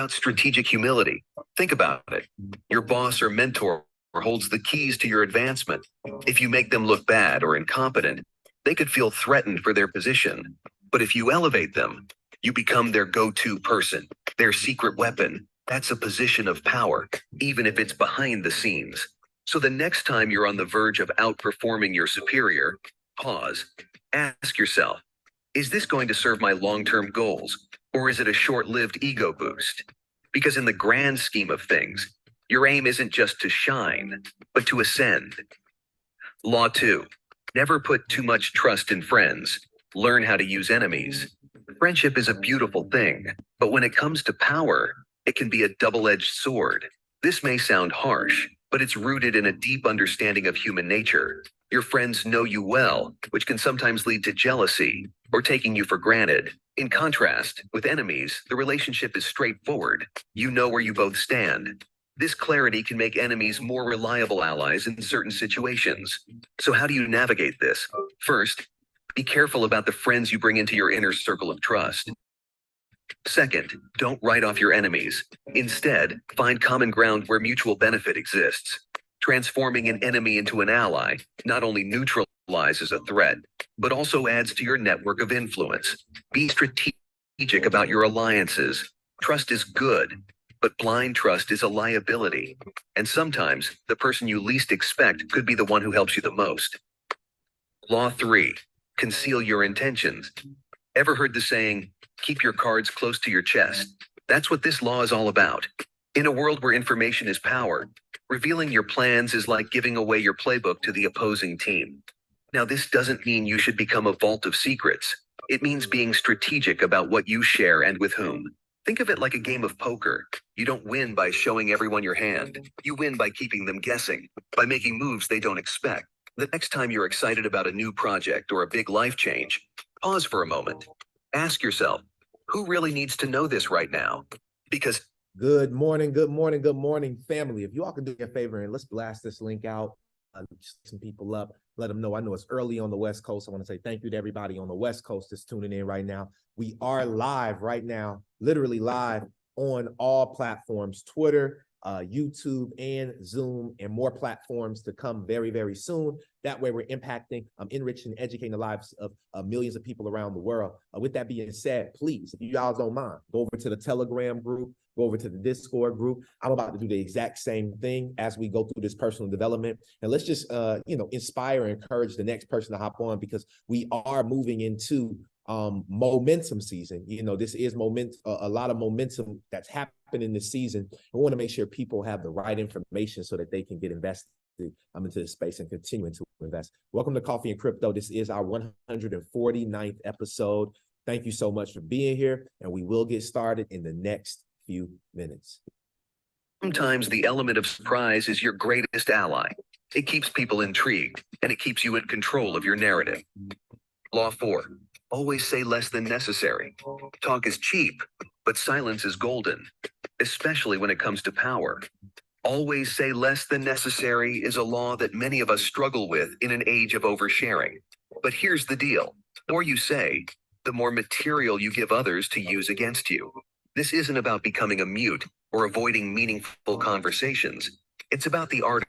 strategic humility. Think about it. Your boss or mentor holds the keys to your advancement. If you make them look bad or incompetent, they could feel threatened for their position. But if you elevate them, you become their go-to person, their secret weapon. That's a position of power, even if it's behind the scenes. So the next time you're on the verge of outperforming your superior, pause. Ask yourself, is this going to serve my long-term goals, or is it a short-lived ego boost? Because in the grand scheme of things, your aim isn't just to shine, but to ascend. Law 2. Never put too much trust in friends. Learn how to use enemies. Friendship is a beautiful thing, but when it comes to power, it can be a double-edged sword. This may sound harsh, but it's rooted in a deep understanding of human nature. Your friends know you well, which can sometimes lead to jealousy or taking you for granted. In contrast, with enemies, the relationship is straightforward. You know where you both stand. This clarity can make enemies more reliable allies in certain situations. So how do you navigate this? First, be careful about the friends you bring into your inner circle of trust. Second, don't write off your enemies. Instead, find common ground where mutual benefit exists. Transforming an enemy into an ally not only neutralizes a threat, but also adds to your network of influence. Be strategic about your alliances. Trust is good, but blind trust is a liability. And sometimes, the person you least expect could be the one who helps you the most. Law 3. Conceal your intentions. Ever heard the saying, keep your cards close to your chest? That's what this law is all about. In a world where information is power, revealing your plans is like giving away your playbook to the opposing team. Now, this doesn't mean you should become a vault of secrets. It means being strategic about what you share and with whom. Think of it like a game of poker. You don't win by showing everyone your hand. You win by keeping them guessing, by making moves they don't expect. The next time you're excited about a new project or a big life change, pause for a moment. Ask yourself, who really needs to know this right now? Because good morning, family. If you all can do me a favor and let's blast this link out, some people up, let them know. I know it's early on the West Coast. I want to say thank you to everybody on the West Coast that's tuning in right now. We are live right now, literally live on all platforms, Twitter, YouTube, and Zoom, and more platforms to come very, very soon. That way we're impacting, enriching, educating the lives of millions of people around the world. With that being said, please, if you guys don't mind, go over to the Telegram group, go over to the Discord group. I'm about to do the exact same thing as we go through this personal development. And let's just, inspire and encourage the next person to hop on, because we are moving into momentum season. This is a lot of momentum that's happening this season. We want to make sure people have the right information so that they can get invested into this space and continuing to invest. Welcome to Coffee and Crypto. This is our 149th episode. Thank you so much for being here, and we will get started in the next few minutes. Sometimes the element of surprise is your greatest ally. It keeps people intrigued, and it keeps you in control of your narrative. Law 4. Always say less than necessary. Talk is cheap, but silence is golden, especially when it comes to power. Always say less than necessary is a law that many of us struggle with in an age of oversharing. But here's the deal. The more you say, the more material you give others to use against you. This isn't about becoming a mute or avoiding meaningful conversations. It's about the art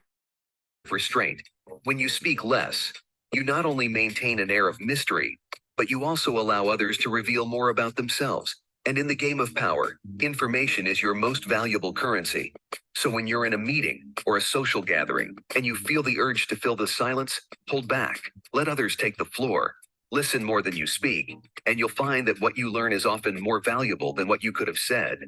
of restraint. When you speak less, you not only maintain an air of mystery, but you also allow others to reveal more about themselves. And in the game of power, information is your most valuable currency. So when you're in a meeting or a social gathering and you feel the urge to fill the silence, hold back. Let others take the floor. Listen more than you speak, and you'll find that what you learn is often more valuable than what you could have said.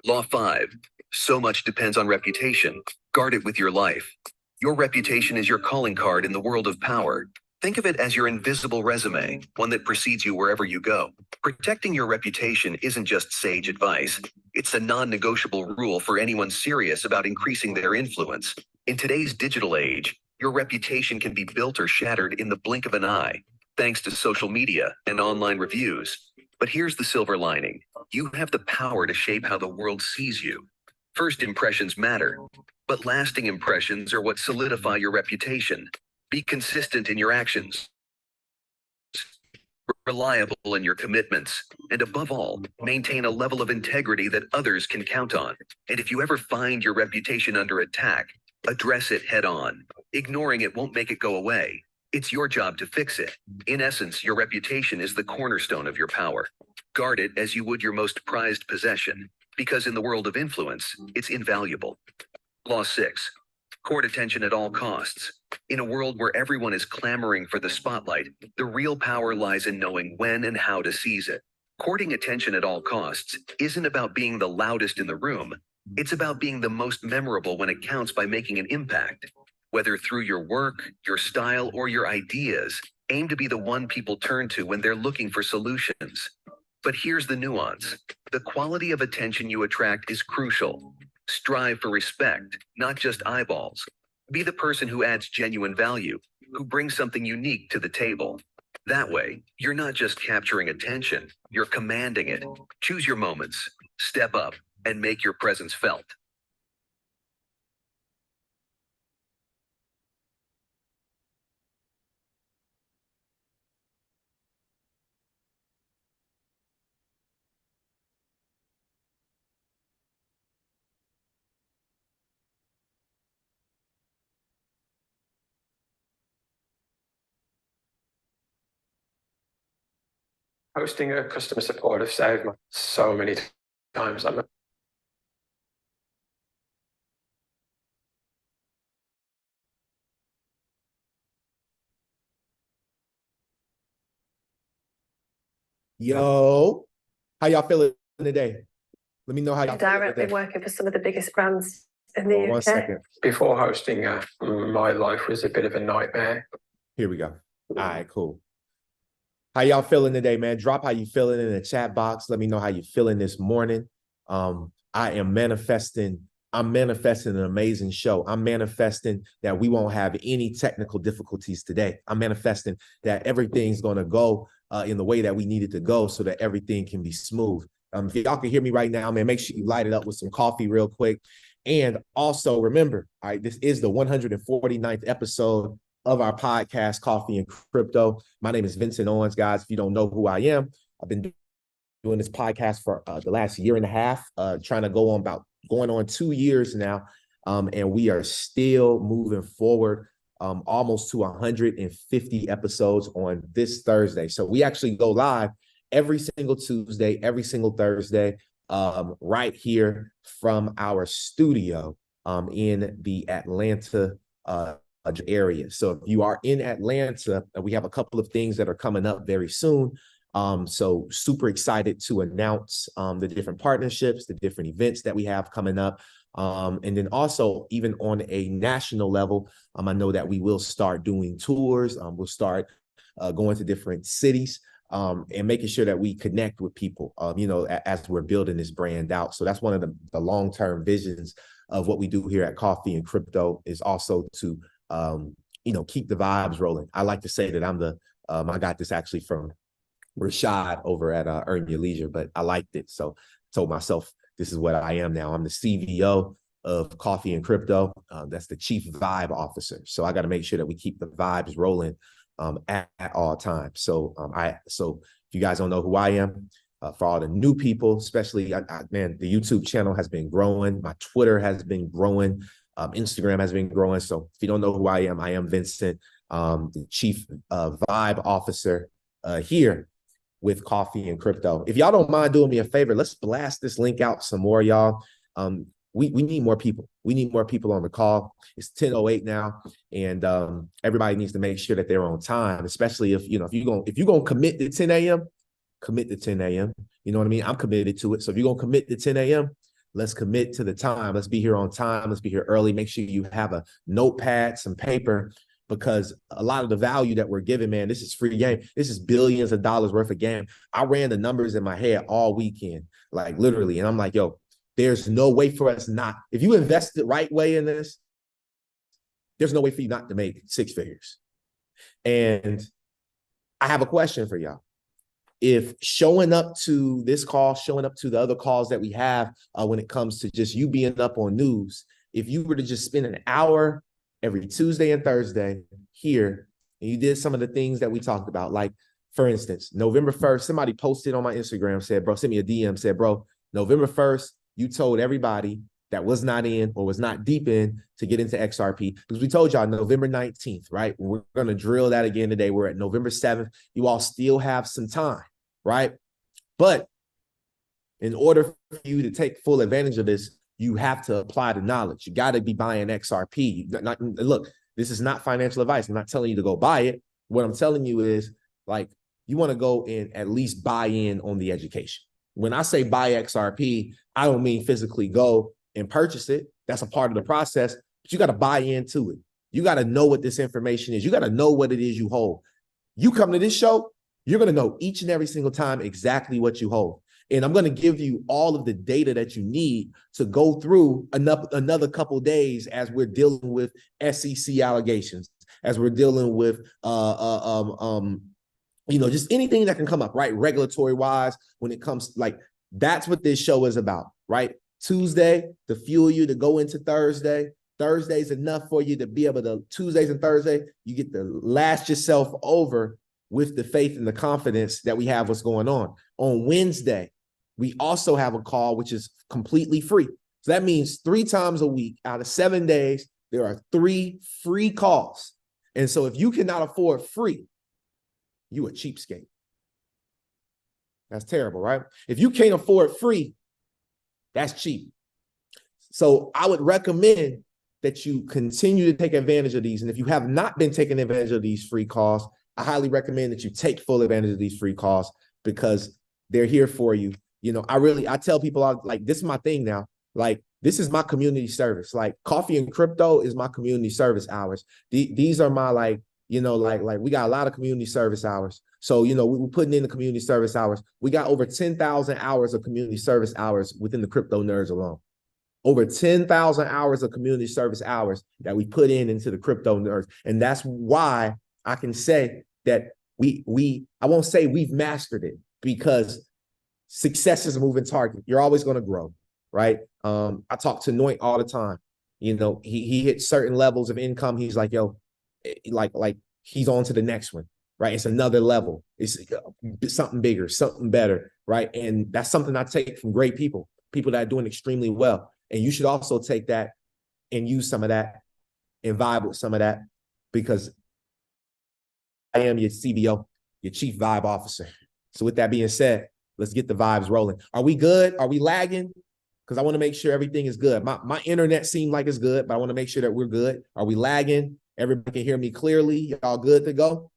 Law 5. So much depends on reputation. Guard it with your life. Your reputation is your calling card in the world of power. Think of it as your invisible resume, one that precedes you wherever you go. Protecting your reputation isn't just sage advice. It's a non-negotiable rule for anyone serious about increasing their influence. In today's digital age, your reputation can be built or shattered in the blink of an eye, thanks to social media and online reviews. But here's the silver lining. You have the power to shape how the world sees you. First impressions matter, but lasting impressions are what solidify your reputation. Be consistent in your actions. reliable in your commitments, and above all, maintain a level of integrity that others can count on. And if you ever find your reputation under attack, address it head on. Ignoring it won't make it go away. It's your job to fix it. In essence, your reputation is the cornerstone of your power. Guard it as you would your most prized possession, because in the world of influence, it's invaluable. Law 6. Court attention at all costs. In a world where everyone is clamoring for the spotlight, the real power lies in knowing when and how to seize it. Courting attention at all costs isn't about being the loudest in the room. It's about being the most memorable when it counts by making an impact. Whether through your work, your style, or your ideas, aim to be the one people turn to when they're looking for solutions. But here's the nuance. The quality of attention you attract is crucial. Strive for respect, not just eyeballs. Be the person who adds genuine value, who brings something unique to the table. That way, you're not just capturing attention, you're commanding it. Choose your moments, step up, and make your presence felt. Hosting a customer support have saved me so many times. Yo, how y'all feeling today? Let me know how y'all feeling Directly today. working for some of the biggest brands in the UK. 1 second. Before hosting, my life was a bit of a nightmare. Here we go. All right, cool. How y'all feeling today, man? Drop how you feeling in the chat box. Let me know how you feeling this morning. I am manifesting. I'm manifesting an amazing show. I'm manifesting that we won't have any technical difficulties today. I'm manifesting that everything's going to go in the way that we need it to go so that everything can be smooth. If y'all can hear me right now, man, make sure you light it up with some coffee real quick. And also remember, all right, this is the 149th episode of our podcast, Coffee and Crypto. My name is Vincent Owens, guys. If you don't know who I am, I've been doing this podcast for the last year and a half, trying to going on 2 years now. And we are still moving forward, almost to 150 episodes on this Thursday. So we actually go live every single Tuesday, every single Thursday, right here from our studio in the Atlanta area. So if you are in Atlanta, we have a couple of things that are coming up very soon. So super excited to announce the different partnerships, the different events that we have coming up. And then also even on a national level, I know that we will start doing tours. We'll start going to different cities and making sure that we connect with people, as we're building this brand out. So that's one of the long-term visions of what we do here at Coffee and Crypto, is also to keep the vibes rolling. I like to say that I got this actually from Rashad over at Earn Your Leisure, but I liked it. So I told myself, this is what I am now. I'm the CVO of Coffee and Crypto. That's the Chief Vibe Officer. So I got to make sure that we keep the vibes rolling at all times. So so if you guys don't know who I am, for all the new people, especially, man, the YouTube channel has been growing. My Twitter has been growing. Instagram has been growing. So if you don't know who I am Vincent, the Chief Vibe Officer here with Coffee and Crypto. If y'all don't mind doing me a favor, let's blast this link out some more, y'all. We need more people. We need more people on the call. It's 10:08 now, and everybody needs to make sure that they're on time, especially if you're gonna commit to 10 a.m., commit to 10 a.m. You know what I mean? I'm committed to it. So if you're gonna commit to 10 a.m., let's commit to the time. Let's be here on time. Let's be here early. Make sure you have a notepad, some paper, because a lot of the value that we're giving, man, this is free game. This is billions of dollars worth of game. I ran the numbers in my head all weekend, like literally. And I'm like, yo, there's no way for us not. If you invest the right way in this, there's no way for you not to make 6 figures. And I have a question for y'all. If showing up to this call, showing up to the other calls that we have when it comes to just you being up on news, if you were to just spend an hour every Tuesday and Thursday here, and you did some of the things that we talked about, like For instance, November 1st, somebody posted on my Instagram, said, bro, send me a DM, said, bro, November 1st, you told everybody that was not in or was not deep in to get into XRP, because we told y'all November 19th, right? We're going to drill that again today. We're at November 7th. You all still have some time, right? But in order for you to take full advantage of this, you have to apply the knowledge. You got to be buying XRP. Look, this is not financial advice. I'm not telling you to go buy it. What I'm telling you is, like, you want to go and at least buy in on the education. When I say buy XRP, I don't mean physically go and purchase it. That's a part of the process, but you got to buy into it. You got to know what this information is. You got to know what it is you hold. You come to this show, you're going to know each and every single time exactly what you hold. And I'm going to give you all of the data that you need to go through another couple of days as we're dealing with SEC allegations, as we're dealing with, just anything that can come up, right? Regulatory wise, when it comes, like, that's what this show is about, right? Tuesday to fuel you to go into Thursday. Thursday's enough for you to be able to, Tuesdays and Thursday, you get to last yourself over with the faith and the confidence that we have what's going on. On Wednesday, we also have a call, which is completely free. So that means 3 times a week out of 7 days, there are 3 free calls. And so if you cannot afford free, you a cheapskate. That's terrible, right? If you can't afford free, that's cheap. So I would recommend that you continue to take advantage of these. And if you have not been taking advantage of these free calls, I highly recommend that you take full advantage of these free calls, because they're here for you. I tell people, like, this is my thing now. Like, this is my community service. Like, coffee and crypto is my community service hours. These are my, we got a lot of community service hours. So, we're putting in the community service hours. We got over 10,000 hours of community service hours within the crypto nerds alone. Over 10,000 hours of community service hours that we put into the crypto nerds. And that's why I can say that I won't say we've mastered it, because success is a moving target. You're always going to grow, right? I talk to Noit all the time. He hits certain levels of income. He's like, yo, like he's on to the next one, right? It's another level. It's something bigger, something better, right? And that's something I take from great people that are doing extremely well. And you should also take that and use some of that and vibe with some of that, because I am your CBO, your chief vibe officer. So with that being said, let's get the vibes rolling. Are we good? Are we lagging? Because I want to make sure everything is good. My internet seemed like it's good, but I want to make sure that we're good. Are we lagging? Everybody can hear me clearly. Y'all good to go?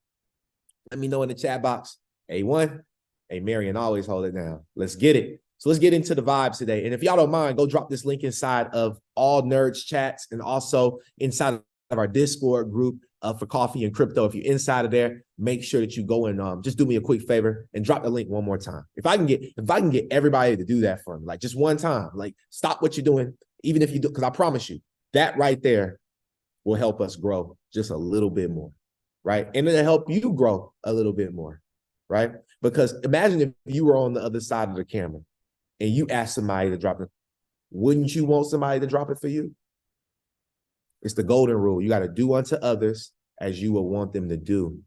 Let me know in the chat box. A1. Hey, Marion, always hold it down. Let's get it. So let's get into the vibes today. And if y'all don't mind, go drop this link inside of all nerds chats and also inside of our Discord group for coffee and crypto. If you're inside of there, make sure that you go and just do me a quick favor and drop the link one more time. If I can get everybody to do that for me, like just one time, like stop what you're doing, even if you do, because I promise you that right there will help us grow just a little bit more, right? And it'll help you grow a little bit more, right? Because imagine if you were on the other side of the camera and you asked somebody to drop it. Wouldn't you want somebody to drop it for you? It's the golden rule. You got to do unto others as you will want them to do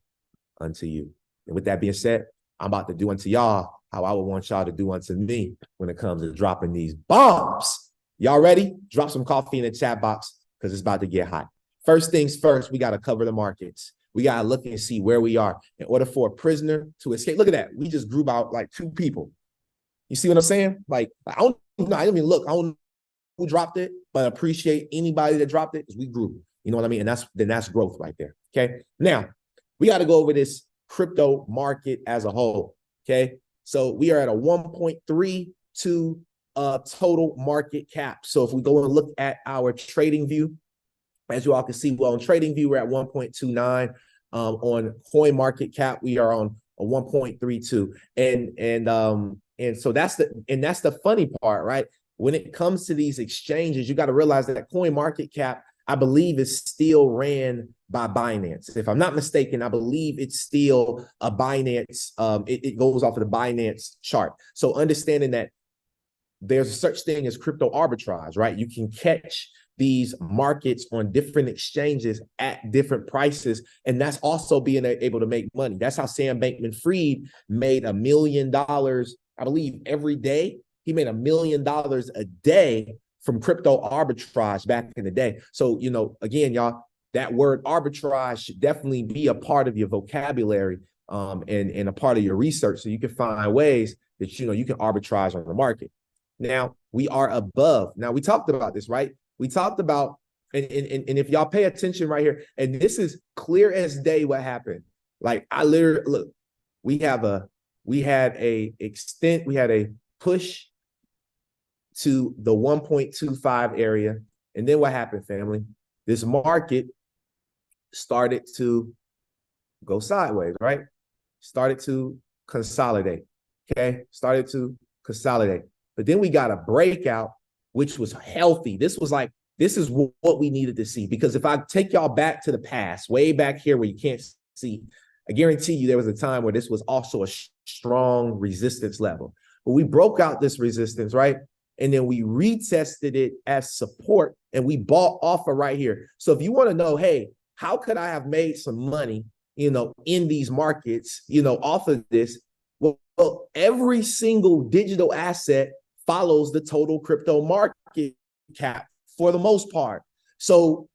unto you. And with that being said, I'm about to do unto y'all how I would want y'all to do unto me when it comes to dropping these bombs. Y'all ready? Drop some coffee in the chat box, because it's about to get hot. First things first, we got to cover the markets. We got to look and see where we are in order for a prisoner to escape. Look at that. We just grew about like 2 people. You see what I'm saying? Like, I don't even look. I don't know who dropped it, but I appreciate anybody that dropped it, because we grew. You know what I mean? And that's growth right there. Okay. Now we got to go over this crypto market as a whole. Okay. So we are at a 1.32 total market cap. So if we go and look at our trading view, as you all can see, well, on trading view, we're at 1.29. On coin market cap, we are on a 1.32. And so that's the funny part, right? When it comes to these exchanges, you got to realize that coin market cap, I believe, is still ran by Binance. If I'm not mistaken, I believe it's still a Binance. It goes off of the Binance chart. So understanding that there's a such thing as crypto arbitrage, right? You can catch these markets on different exchanges at different prices. And that's also being able to make money. That's how Sam Bankman-Fried made $1 million, I believe, every day. He made $1 million a day from crypto arbitrage back in the day. So, you know, again, y'all, that word arbitrage should definitely be a part of your vocabulary and a part of your research, so you can find ways that, you know, you can arbitrage on the market. Now, we are above. Now, we talked about this, right? We talked about, and if y'all pay attention right here, and this is clear as day what happened. Like, I literally, look, we had a push to the 1.25 area. And then what happened, family? This market started to go sideways, right? Started to consolidate, okay? Started to consolidate. But then we got a breakout, which was healthy. This is what we needed to see. Because if I take y'all back to the past, way back here where you can't see, I guarantee you there was a time where this was also a strong resistance level. But we broke out this resistance, right? And then we retested it as support, and we bought off of right here. So if you want to know, hey, how could I have made some money, you know, in these markets, you know, off of this? Well, every single digital asset follows the total crypto market cap for the most part. So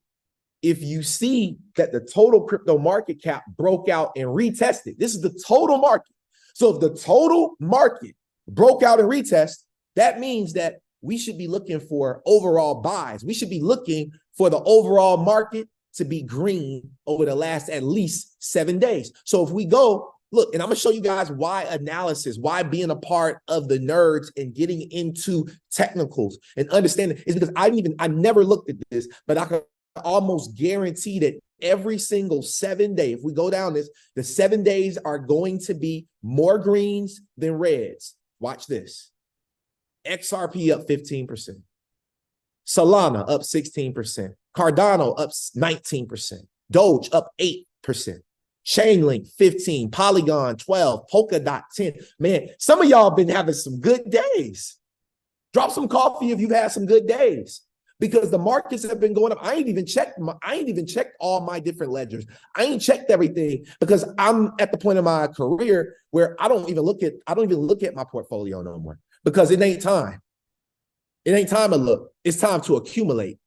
if you see that the total crypto market cap broke out and retested, this is the total market. So if the total market broke out and retest, that means that we should be looking for overall buys. We should be looking for the overall market to be green over the last at least 7 days. So if we go, look, and I'm gonna show you guys why analysis, why being a part of the nerds and getting into technicals and understanding is because I never looked at this, but I can almost guarantee that every single 7 day, if we go down this, the 7 days are going to be more greens than reds. Watch this. XRP up 15%. Solana up 16%. Cardano up 19%. Doge up 8%. Chainlink 15%. Polygon 12%. Polkadot 10%. Man, some of y'all been having some good days. Drop some coffee if you've had some good days, because the markets have been going up. I ain't even checked all my different ledgers. I ain't checked everything because I'm at the point of my career where I don't even look at my portfolio no more, because it ain't time. It ain't time to look. It's time to accumulate.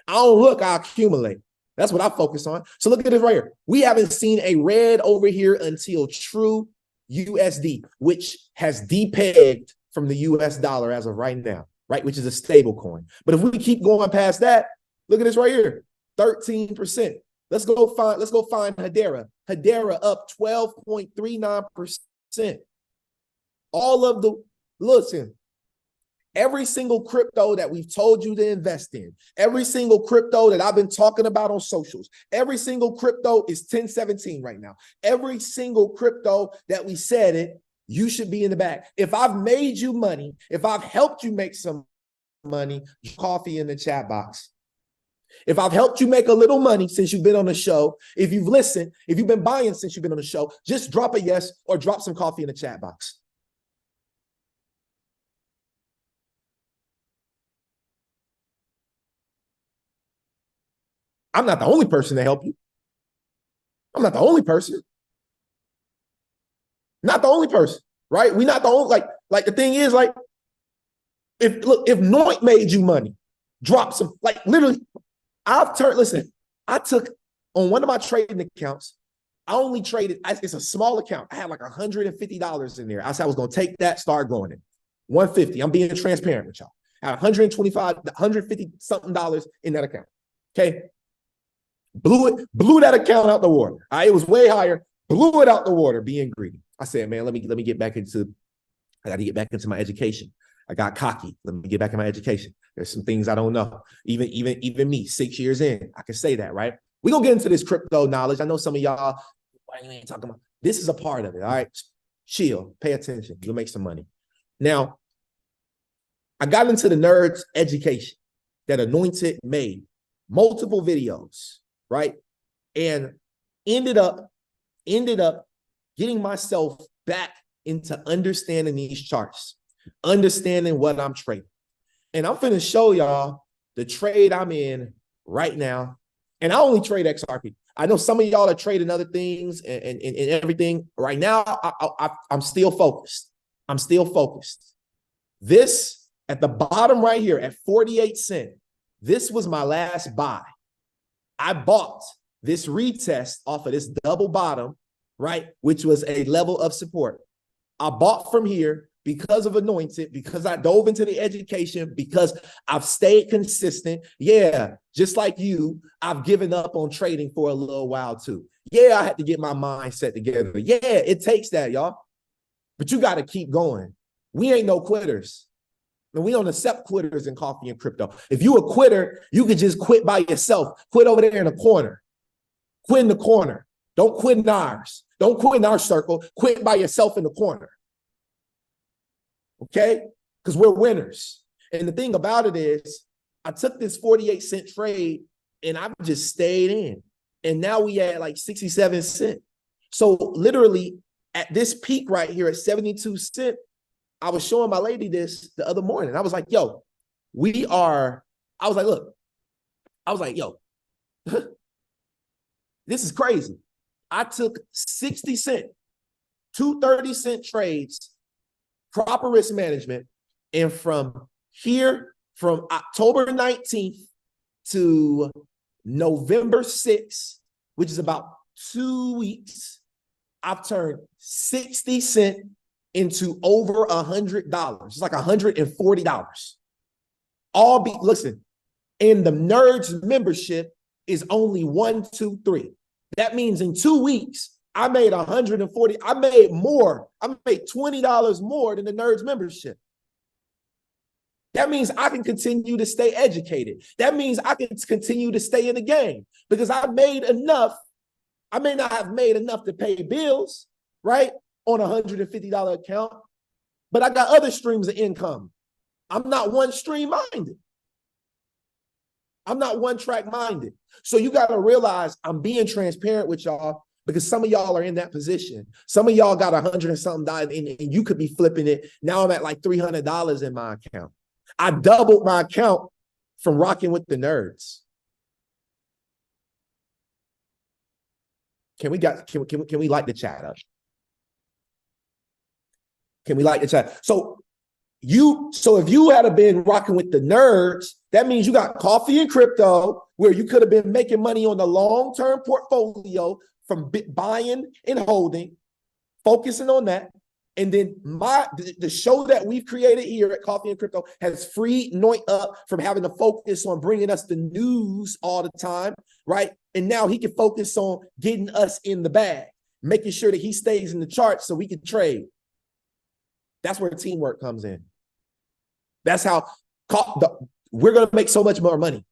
I don't look, I accumulate. That's what I focus on. So look at this right here. We haven't seen a red over here until True USD, which has depegged from the US dollar as of right now, right? Which is a stable coin. But if we keep going past that, look at this right here, 13%. Let's go find Hedera. Hedera up 12.39%. All of the, listen, every single crypto that we've told you to invest in, every single crypto that I've been talking about on socials, every single crypto is 1017 right now. Every single crypto that we said it, you should be in the back. If I've made you money, if I've helped you make some money, coffee in the chat box. If I've helped you make a little money since you've been on the show, if you've listened, if you've been buying since you've been on the show, just drop a yes or drop some coffee in the chat box. I'm not the only person to help you. I'm not the only person. Not the only person, right? We're not the only, like the thing is, like, if Noit made you money, drop some, like, literally, I took on one of my trading accounts, I only traded, it's a small account. I had like $150 in there. I said I was going to take that, start growing it. 150. I'm being transparent with y'all. I had 150 something dollars in that account. Okay. Blew that account out the water. It was way higher. Blew it out the water, being greedy. I said, man, let me get back into, I got to get back into my education. I got cocky. Let me get back in my education. There's some things I don't know. Even me, 6 years in, I can say that, right? We're going to get into this crypto knowledge. I know some of y'all, why you ain't talking about? This is a part of it, all right? Chill, pay attention. You'll make some money. Now, I got into the nerds education that Anointed made, multiple videos, right? And ended up getting myself back into understanding these charts, understanding what I'm trading. And I'm finna show y'all the trade I'm in right now, and I only trade XRP. I know some of y'all are trading other things and everything. Right now, I'm still focused. I'm still focused. This at the bottom right here at 48 cents, this was my last buy. I bought this retest off of this double bottom, right, which was a level of support. I bought from here because of Anointed, because I dove into the education, because I've stayed consistent. Yeah, just like you, I've given up on trading for a little while too. Yeah, I had to get my mindset together. Yeah, it takes that, y'all. But you got to keep going. We ain't no quitters. And we don't accept quitters in coffee and crypto. If you a quitter, you can just quit by yourself. Quit over there in the corner. Quit in the corner. Don't quit in ours. Don't quit in our circle. Quit by yourself in the corner. Okay? Because we're winners. And the thing about it is, I took this 48-cent trade and I've just stayed in. And now we at like 67 cents. So literally at this peak right here at 72 cents, I was showing my lady this the other morning. I was like, yo, I was like, yo, this is crazy. I took 60 cent, 2 30-cent trades, proper risk management. And from here, from October 19th to November 6th, which is about 2 weeks, I've turned 60 cent into over $100. It's like $140. Listen, and the Nerds membership is only 1, 2, 3. That means in 2 weeks, I made 140. I made more. I made $20 more than the Nerds membership. That means I can continue to stay educated. That means I can continue to stay in the game because I made enough. I may not have made enough to pay bills, right, on a $150 account, but I got other streams of income. I'm not one stream minded. I'm not one track minded. So you got to realize I'm being transparent with y'all because some of y'all are in that position. Some of y'all got $100 and something and you could be flipping it. Now I'm at like $300 in my account. I doubled my account from rocking with the Nerds. Can we light the chat up? Can we light the chat? So if you had been rocking with the Nerds, that means you got coffee and crypto where you could have been making money on the long-term portfolio from buying and holding, focusing on that. And then the show that we've created here at Coffee and Crypto has freed Noit up from having to focus on bringing us the news all the time, right? And now he can focus on getting us in the bag, making sure that he stays in the charts so we can trade. That's where teamwork comes in. That's how we're going to make so much more money.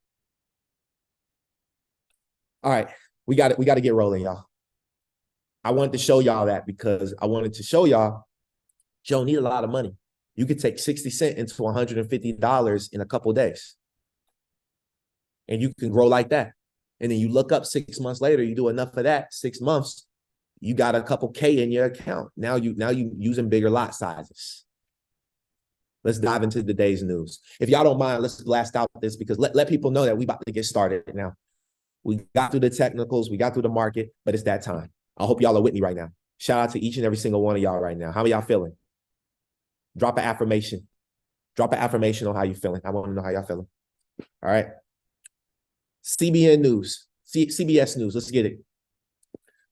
All right, we got to get rolling, y'all. I wanted to show y'all that because I wanted to show y'all you don't need a lot of money. You could take 60 cents into $150 in a couple of days. And you can grow like that. And then you look up 6 months later, you do enough of that, 6 months, you got a couple K in your account. Now you using bigger lot sizes. Let's dive into the day's news. If y'all don't mind, let's blast out this because let people know that we about to get started now. We got through the technicals, we got through the market, but it's that time. I hope y'all are with me right now. Shout out to each and every single one of y'all right now. How are y'all feeling? Drop an affirmation. Drop an affirmation on how you feeling. I want to know how y'all feeling. All right. CBN News. CBS News. Let's get it.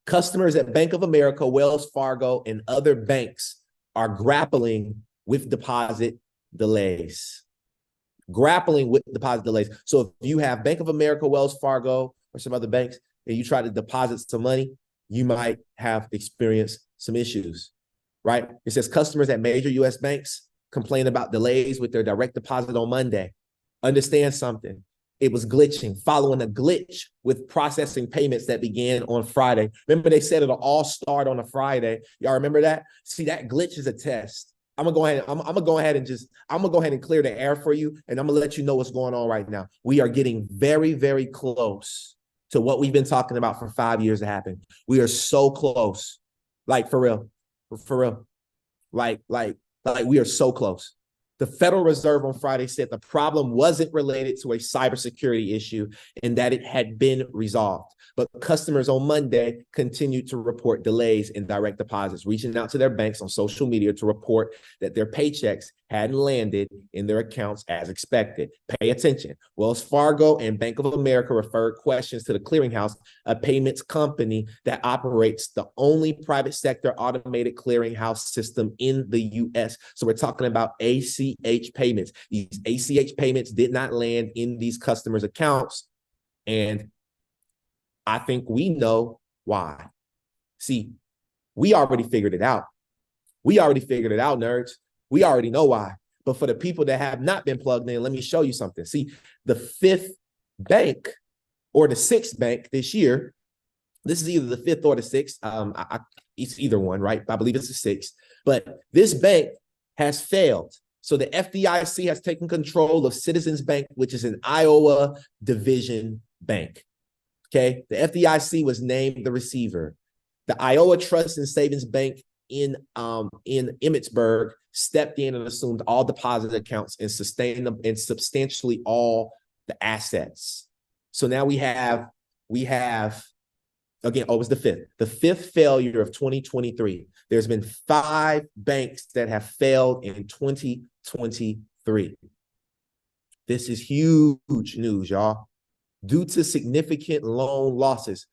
Customers at Bank of America, Wells Fargo, and other banks are grappling with deposit delays. Grappling with deposit delays. So if you have Bank of America, Wells Fargo, or some other banks, and you try to deposit some money, you might have experienced some issues, right? It says customers at major U.S. banks complain about delays with their direct deposit on Monday. Understand something. It was glitching, following a glitch with processing payments that began on Friday. Remember, they said it'll all start on a Friday. Y'all remember that? See, that glitch is a test. I'm gonna go ahead and clear the air for you, and I'm gonna let you know what's going on right now. We are getting very, very close to what we've been talking about for 5 years to happen. We are so close, like for real, like we are so close. The Federal Reserve on Friday said the problem wasn't related to a cybersecurity issue and that it had been resolved. But customers on Monday continued to report delays in direct deposits, reaching out to their banks on social media to report that their paychecks hadn't landed in their accounts as expected. Pay attention. Wells Fargo and Bank of America referred questions to the Clearinghouse, a payments company that operates the only private sector automated clearinghouse system in the US. So we're talking about ACH payments. These ACH payments did not land in these customers' accounts. And I think we know why. See, we already figured it out. We already figured it out, nerds. We already know why. But for the people that have not been plugged in, let me show you something. See, the fifth bank or the sixth bank this year, this is either the fifth or the sixth. It's either one, right? I believe it's the sixth. But this bank has failed. So the FDIC has taken control of Citizens Bank, which is an Iowa division bank. Okay, the FDIC was named the receiver. The Iowa Trust and Savings Bank in Emmitsburg stepped in and assumed all deposit accounts and sustained them and substantially all the assets. So now we have again, it was the fifth failure of 2023. There's been 5 banks that have failed in 2023. This is huge news, y'all. Due to significant loan losses,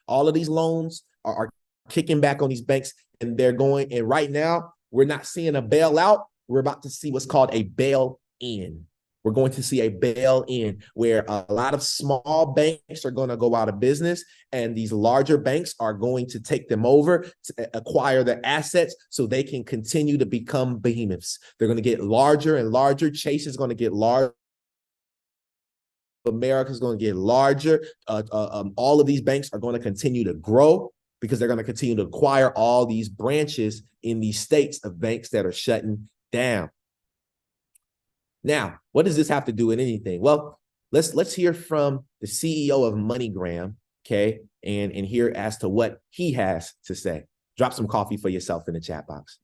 all of these loans are kicking back on these banks, and they're going. And right now, we're not seeing a bailout. We're about to see what's called a bail-in. We're going to see a bail-in where a lot of small banks are going to go out of business, and these larger banks are going to take them over to acquire their assets so they can continue to become behemoths. They're going to get larger and larger. Chase is going to get larger. America is going to get larger. All of these banks are going to continue to grow because they're going to continue to acquire all these branches in these states of banks that are shutting down. Now, what does this have to do with anything? Well, let's hear from the CEO of MoneyGram, okay, and hear as to what he has to say. Drop some coffee for yourself in the chat box.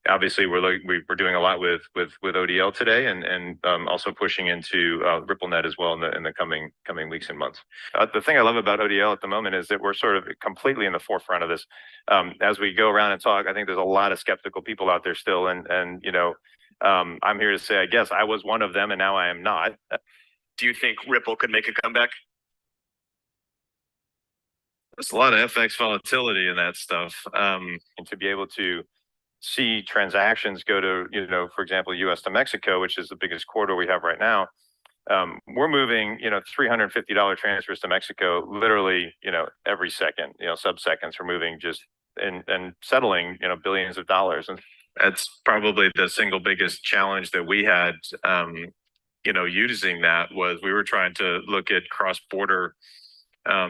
Obviously, we're doing a lot with ODL today, and also pushing into RippleNet as well in the coming weeks and months. The thing I love about ODL at the moment is that we're sort of completely in the forefront of this. As we go around and talk, I think there's a lot of skeptical people out there still, and you know, I'm here to say, I guess I was one of them, and now I am not. Do you think Ripple could make a comeback? There's a lot of FX volatility in that stuff, and to be able to see transactions go to, you know, for example, US to Mexico, which is the biggest corridor we have right now. We're moving, you know, $350 transfers to Mexico, literally, you know, every second, you know, sub-seconds we're moving just and settling, you know, billions of dollars. And that's probably the single biggest challenge that we had, you know, using that was we were trying to look at cross-border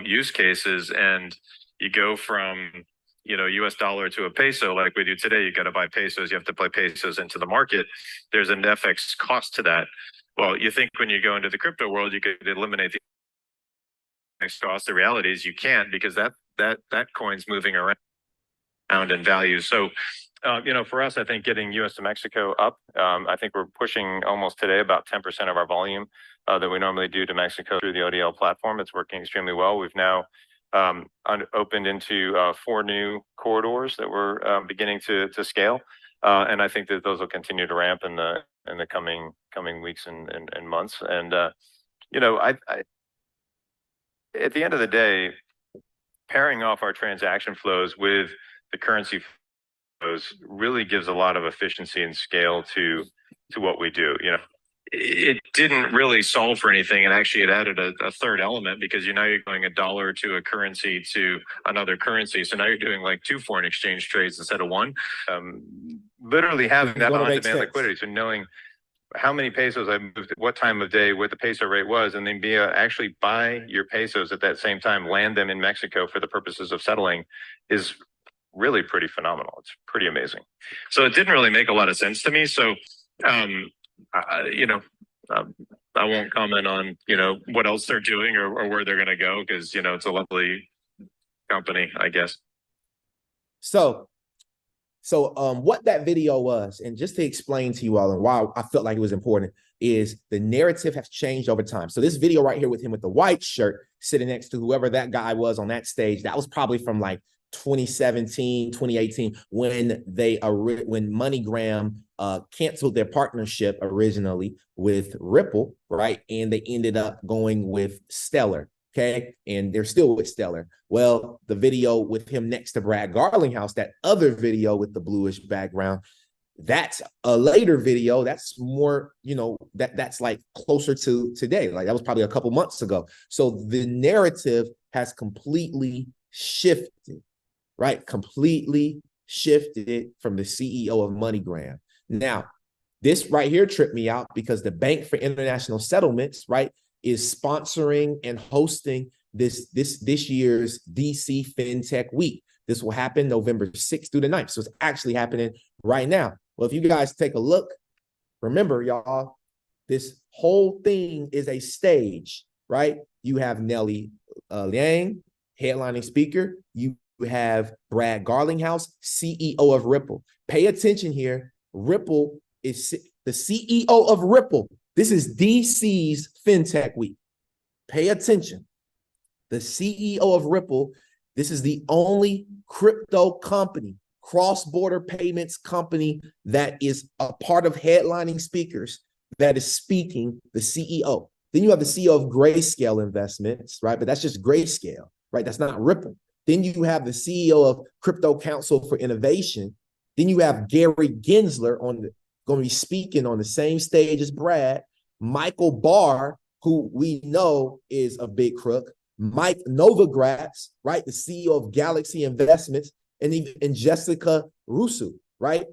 use cases, and you go from, you know, US dollar to a peso like we do today. You got to buy pesos, you have to play pesos into the market. There's an FX cost to that. Well, you think when you go into the crypto world, you could eliminate the FX cost. The reality is you can't, because that coin's moving around in value. So, you know, for us, I think getting US to Mexico up, I think we're pushing almost today about 10% of our volume that we normally do to Mexico through the ODL platform. It's working extremely well. We've now opened into 4 new corridors that we're beginning to scale, and I think that those will continue to ramp in the coming weeks and months. And you know, I at the end of the day, pairing off our transaction flows with the currency flows really gives a lot of efficiency and scale to what we do. You know, it didn't really solve for anything, and actually it added a third element, because now you're going a dollar to a currency to another currency. So now you're doing like 2 foreign exchange trades instead of 1. Literally having that on-demand liquidity, so knowing how many pesos I moved at what time of day, what the peso rate was, and then actually buy your pesos at that same time, land them in Mexico for the purposes of settling, is really pretty phenomenal. It's pretty amazing. So it didn't really make a lot of sense to me. So, you know, I won't comment on, you know, what else they're doing or where they're going to go, because, you know, it's a lovely company, I guess. So So what that video was, and just to explain to you all and why I felt like it was important, is the narrative has changed over time. So this video right here with him with the white shirt sitting next to whoever that guy was on that stage, that was probably from like 2017, 2018, when MoneyGram canceled their partnership originally with Ripple, right? And they ended up going with Stellar. Okay, and they're still with Stellar. Well, the video with him next to Brad Garlinghouse, that other video with the bluish background, that's a later video. That's more, you know, that's like closer to today. Like that was probably a couple months ago. So the narrative has completely shifted, right? Completely shifted from the CEO of MoneyGram. Now, this right here tripped me out because the Bank for International Settlements, right, is sponsoring and hosting this year's DC FinTech Week. This will happen November 6th through the 9th. So it's actually happening right now. Well, if you guys take a look, remember, y'all, this whole thing is a stage, right? You have Nelly Liang, headlining speaker. You have Brad Garlinghouse, CEO of Ripple. Pay attention here. Ripple is the CEO of Ripple. This is DC's FinTech Week. Pay attention. The CEO of Ripple, this is the only crypto company, cross-border payments company that is a part of headlining speakers that is speaking, the CEO. Then you have the CEO of Grayscale Investments, right? But that's just Grayscale, right? That's not Ripple. Then you have the CEO of Crypto Council for Innovation. Then you have Gary Gensler going to be speaking on the same stage as Brad. Michael Barr, who we know is a big crook. Mike Novogratz, right? The CEO of Galaxy Investments, and Jessica Rusu, right?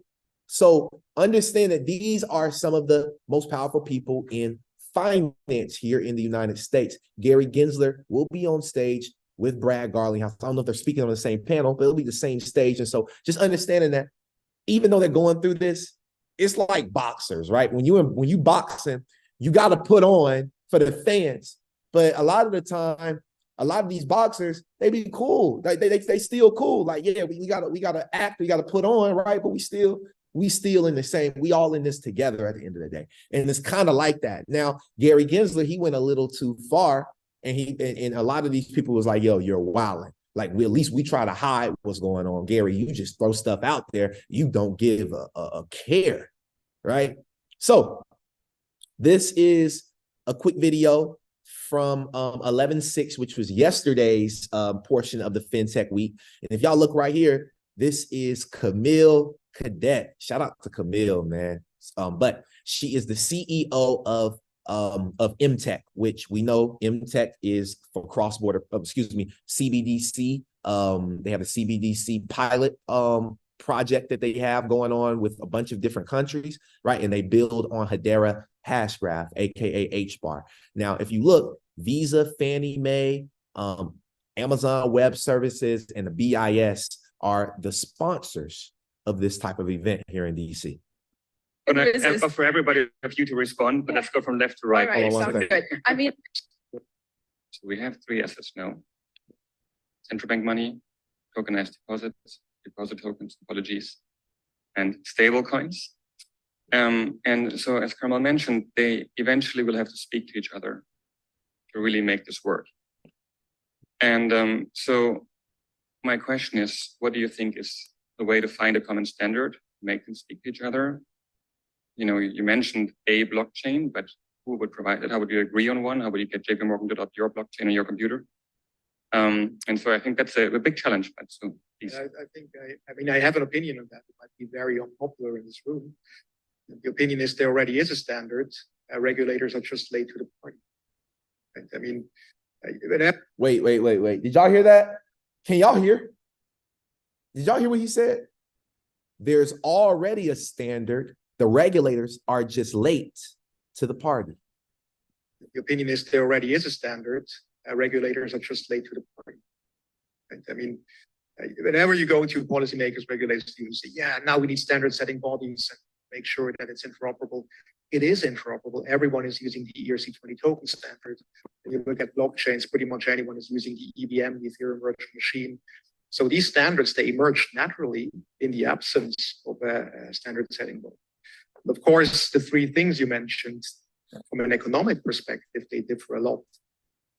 So understand that these are some of the most powerful people in finance here in the United States. Gary Gensler will be on stage with Brad Garlinghouse. I don't know if they're speaking on the same panel, but it'll be the same stage. And so just understanding that even though they're going through this, it's like boxers, right? When you boxing, you got to put on for the fans. But a lot of the time, a lot of these boxers, they be cool. Like they still cool. Like, yeah, we gotta act, we gotta put on, right? But we still in the same, we all in this together at the end of the day. And it's kind of like that. Now, Gary Gensler, he went a little too far, and a lot of these people was like, yo, you're wilding. Like, at least we try to hide what's going on. Gary, you just throw stuff out there. You don't give a care, right? So this is a quick video from 11/6, which was yesterday's portion of the FinTech Week. And if y'all look right here, this is Camille Cadet. Shout out to Camille, man. But she is the CEO of MTech, which we know MTech is for cross-border, CBDC. They have a CBDC pilot project that they have going on with a bunch of different countries, right? And they build on Hedera Hashgraph, aka HBAR. Now, if you look, Visa, Fannie Mae, Amazon Web Services, and the BIS are the sponsors of this type of event here in DC. And for everybody of you to respond, but let's go from left to right. All right, sounds good. I mean, so we have three assets now: central bank money, tokenized deposits, deposit tokens, apologies, and stable coins. And so, as Carmel mentioned, they eventually will have to speak to each other to really make this work. And so my question is, what do you think is the way to find a common standard, make them speak to each other? You know, you mentioned a blockchain, but who would provide it? How would you agree on one? How would you get JP Morgan to adopt your blockchain on your computer? And so I think that's a big challenge. So I have an opinion on that. It might be very unpopular in this room. The opinion is there already is a standard. Regulators are just late to the party. Right? I mean, wait. Did y'all hear that? Can y'all hear? Did y'all hear what he said? There's already a standard. The regulators are just late to the party. The opinion is there already is a standard. Regulators are just late to the party. Right? I mean, whenever you go to policymakers, regulators, you say, yeah, now we need standard setting bodies and make sure that it's interoperable. It is interoperable. Everyone is using the ERC20 token standard. When you look at blockchains, pretty much anyone is using the EVM, the Ethereum virtual machine. So these standards, they emerged naturally in the absence of a standard setting body. Of course, the three things you mentioned, from an economic perspective, they differ a lot.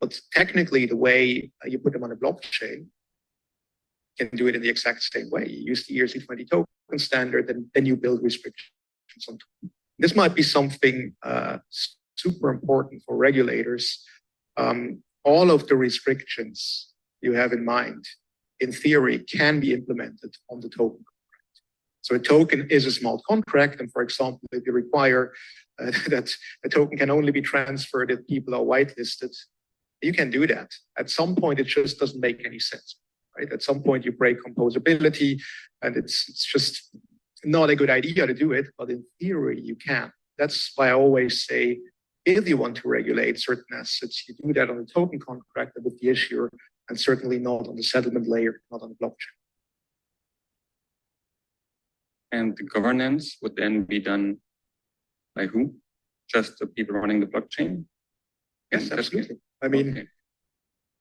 But technically, the way you put them on a blockchain, you can do it in the exact same way. You use the ERC20 token standard, and then you build restrictions on top. This might be something super important for regulators. All of the restrictions you have in mind, in theory, can be implemented on the token contract. So a token is a smart contract, and for example, if you require that a token can only be transferred if people are whitelisted, you can do that. At some point, it just doesn't make any sense, right? At some point, you break composability, and it's just not a good idea to do it, but in theory, you can. That's why I always say, if you want to regulate certain assets, you do that on the token contract with the issuer, and certainly not on the settlement layer, not on the blockchain. And the governance would then be done by who? Just the people running the blockchain? Yes, absolutely. I mean,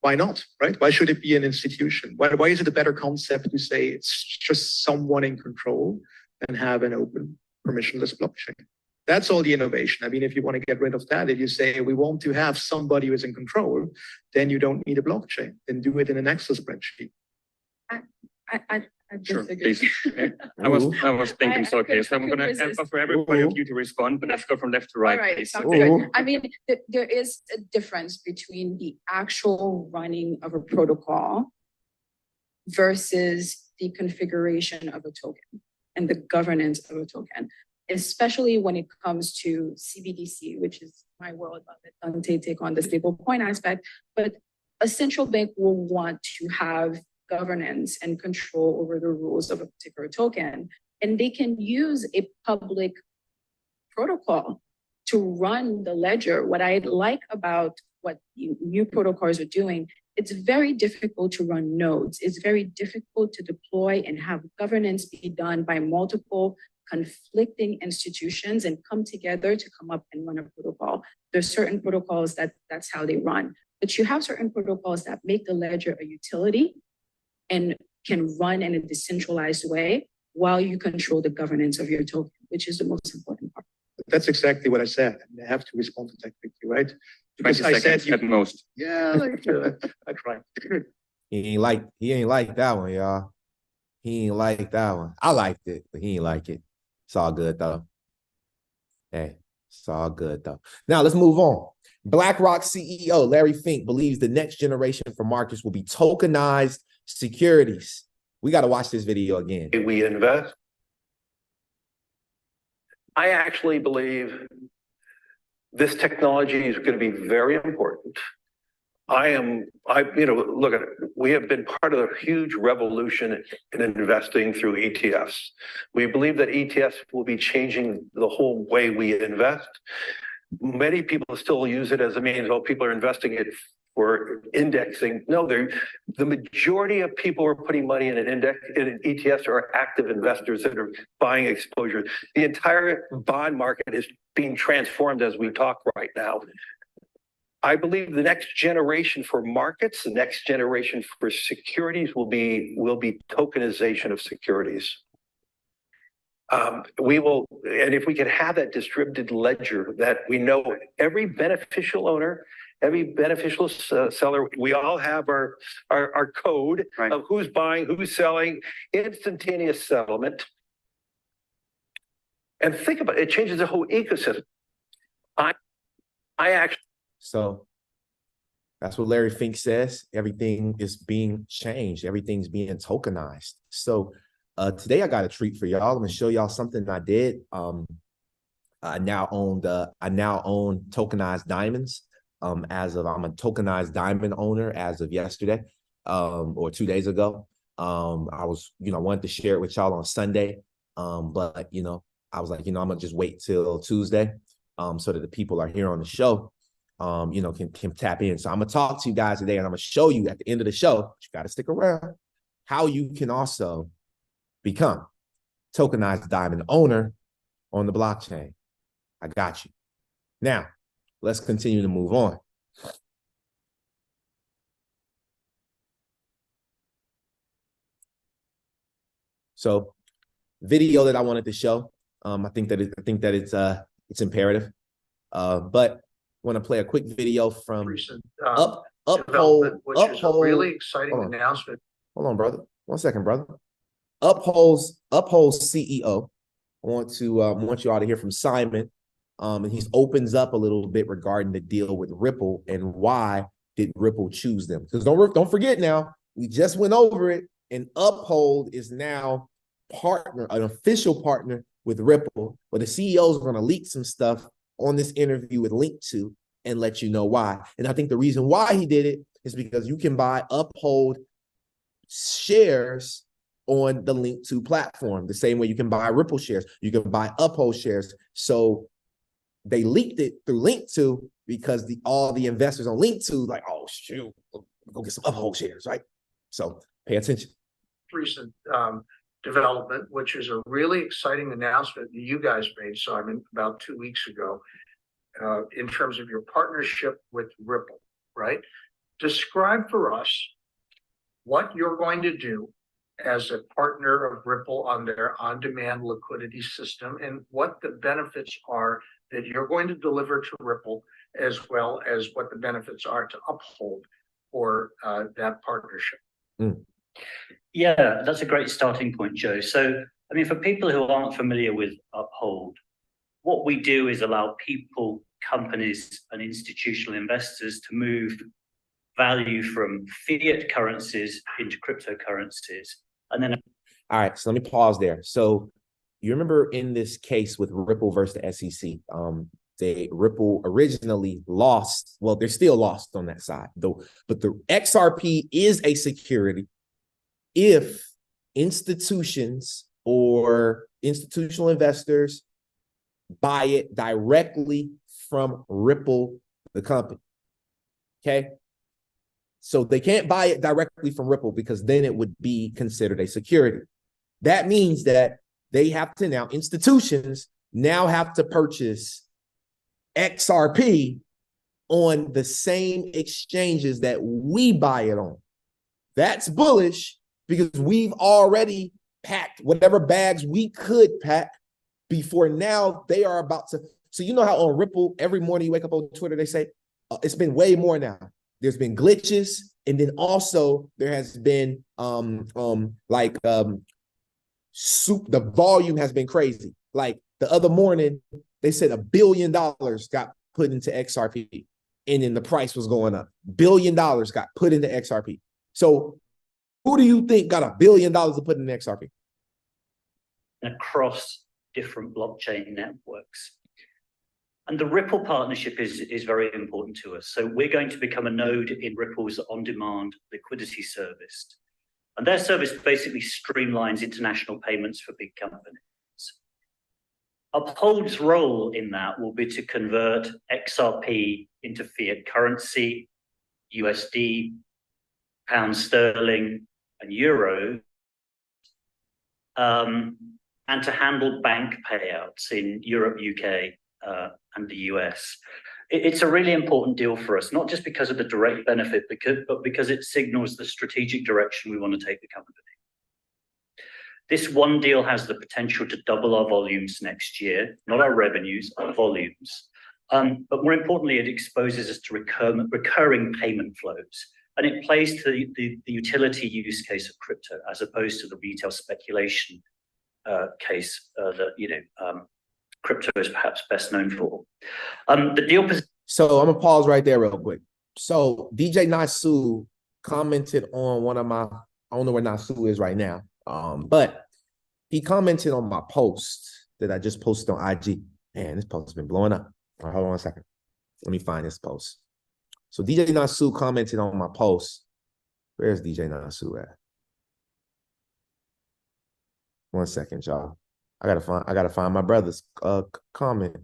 why not, right? Why should it be an institution? Why is it a better concept to say it's just someone in control and have an open, permissionless blockchain? That's all the innovation. I mean, if you want to get rid of that, if you say we want to have somebody who is in control, then you don't need a blockchain. Then do it in an Excel spreadsheet. I Sure, disagree. please. I was thinking, so okay, so I'm going to offer everybody of you to respond, but let's go from left to right. All right, Please. sounds good. I mean, there is a difference between the actual running of a protocol versus the configuration of a token and the governance of a token, especially when it comes to CBDC, which is my world. I'll let Dante take on the stablecoin aspect, but a central bank will want to have governance and control over the rules of a particular token. And they can use a public protocol to run the ledger. What I like about what new protocols are doing, it's very difficult to run nodes. It's very difficult to deploy and have governance be done by multiple conflicting institutions and come together to come up and run a protocol. There's certain protocols that's how they run. But you have certain protocols that make the ledger a utility and can run in a decentralized way while you control the governance of your token, which is the most important part. That's exactly what I said. I have to respond to that quickly, right? Because 20 I said seconds at most. yeah, I tried. He ain't like that one, y'all. He ain't like that one. I liked it, but he ain't like it. It's all good though. Hey, it's all good though. Now let's move on. BlackRock CEO Larry Fink believes the next generation for markets will be tokenized securities. We got to watch this video again. We invest. I actually believe this technology is going to be very important. Look at it. We have been part of a huge revolution in investing through ETFs. We believe that ETFs will be changing the whole way we invest. Many people still use it as a means, people are investing it for indexing. No, the majority of people who are putting money in an ETFs are active investors that are buying exposure. The entire bond market is being transformed as we talk right now. I believe the next generation for markets, the next generation for securities will be tokenization of securities. We will, and if we can have that distributed ledger that we know every beneficial owner, every beneficial seller, we all have our code of who's buying, who's selling, instantaneous settlement. And think about it, it changes the whole ecosystem. So that's what Larry Fink says. Everything is being changed. Everything's being tokenized. So today I got a treat for y'all. I'm gonna show y'all something I did. I now own tokenized diamonds. I'm a tokenized diamond owner as of yesterday, or 2 days ago. I was, wanted to share it with y'all on Sunday. But I was like, I'm gonna just wait till Tuesday, so that the people are here on the show, can tap in. So I'm gonna talk to you guys today, and I'm gonna show you at the end of the show, but you gotta stick around, how you can also become tokenized diamond owner on the blockchain. I got you. Now, let's continue to move on. So video that I wanted to show. I think that it's imperative. But want to play a quick video from Uphold, which is a really Uphold. exciting announcement. Hold on, brother. 1 second, brother. Uphold's CEO. I want you all to hear from Simon. And he opens up a little bit regarding the deal with Ripple and why did Ripple choose them? Because don't forget now, we just went over it, and Uphold is now an official partner with Ripple. But the CEO is going to leak some stuff on this interview with Link2 and let you know why. And I think the reason why he did it is because you can buy Uphold shares on the Link2 platform, the same way you can buy Ripple shares. You can buy Uphold shares. So they leaked it through Link2 because all the investors on Link2 like, oh shoot, go get some Uphold shares, right? So pay attention. Recent development, which is a really exciting announcement that you guys made. So I mean, about 2 weeks ago, in terms of your partnership with Ripple, right? Describe for us what you're going to do as a partner of Ripple on their on-demand liquidity system, and what the benefits are that you're going to deliver to Ripple, as well as what the benefits are to Uphold for that partnership. Yeah, that's a great starting point, Joe. So, I mean, for people who aren't familiar with Uphold, what we do is allow people, companies, and institutional investors to move value from fiat currencies into cryptocurrencies. And then, all right, so let me pause there. So you remember in this case with Ripple versus the SEC, Ripple originally lost. Well, they're still lost on that side, though. But the XRP is a security if institutions or institutional investors buy it directly from Ripple, the company. Okay. So they can't buy it directly from Ripple because then it would be considered a security. That means that they have to now, institutions now have to purchase XRP on the same exchanges that we buy it on. That's bullish because we've already packed whatever bags we could pack before now they are about to. So you know how on Ripple, every morning you wake up on Twitter, they say, it's been way more now. There's been glitches, and then also there has been the volume has been crazy. Like the other morning, they said $1 billion got put into XRP, and then the price was going up. $1 billion got put into XRP. So who do you think got $1 billion to put in XRP? across different blockchain networks. And the Ripple partnership is very important to us. So we're going to become a node in Ripple's on-demand liquidity service. And their service basically streamlines international payments for big companies. Uphold's role in that will be to convert XRP into fiat currency, USD, pound sterling, and euro, and to handle bank payouts in Europe, UK, and the US. It's a really important deal for us, not just because of the direct benefit, but because it signals the strategic direction we want to take the company. This one deal has the potential to double our volumes next year, not our revenues, our volumes. But more importantly, it exposes us to recurring payment flows. And it plays to the utility use case of crypto, as opposed to the retail speculation case that crypto is perhaps best known for. The deal. So I'm gonna pause right there real quick. So DJ Nasu commented on one of my, I don't know where Nasu is right now, but he commented on my post that I just posted on IG. Man, this post has been blowing up. All right, hold on a second. Let me find this post. So DJ Nasu commented on my post. Where's DJ Nasu at? 1 second, y'all. I gotta find my brother's comment.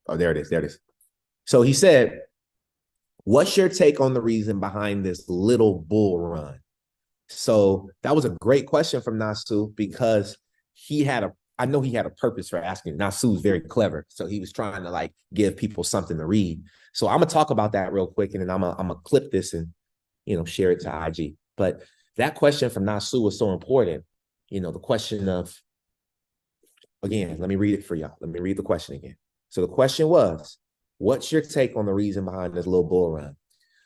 Oh, there it is. There it is. So he said, "What's your take on the reason behind this little bull run?" So that was a great question from Nasu because I know he had a purpose for asking. Nasu is very clever, so he was trying to give people something to read. So I'm gonna talk about that real quick, and then I'm gonna clip this and share it to IG. But that question from Nasu was so important. You know, the question of, again, let me read it for y'all. Let me read the question again. So the question was, what's your take on the reason behind this little bull run?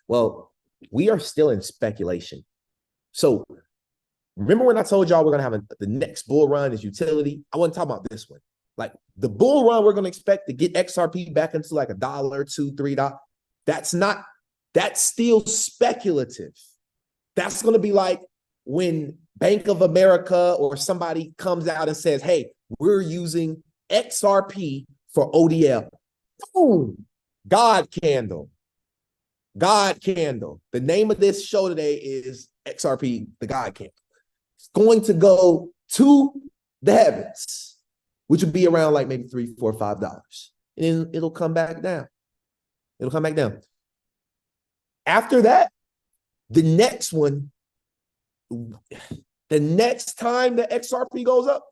Well, we are still in speculation. So remember when I told y'all we're going to have the next bull run is utility? I wasn't talking about this one. Like the bull run we're going to expect to get XRP back into like $1, $2, $3. That's still speculative. That's going to be like when Bank of America or somebody comes out and says, hey, we're using XRP for ODL. Boom! God candle. God candle. The name of this show today is XRP, the God candle. It's going to go to the heavens, which would be around like maybe $3, $4, $5. And then it'll come back down. It'll come back down. After that, the next one, the next time the XRP goes up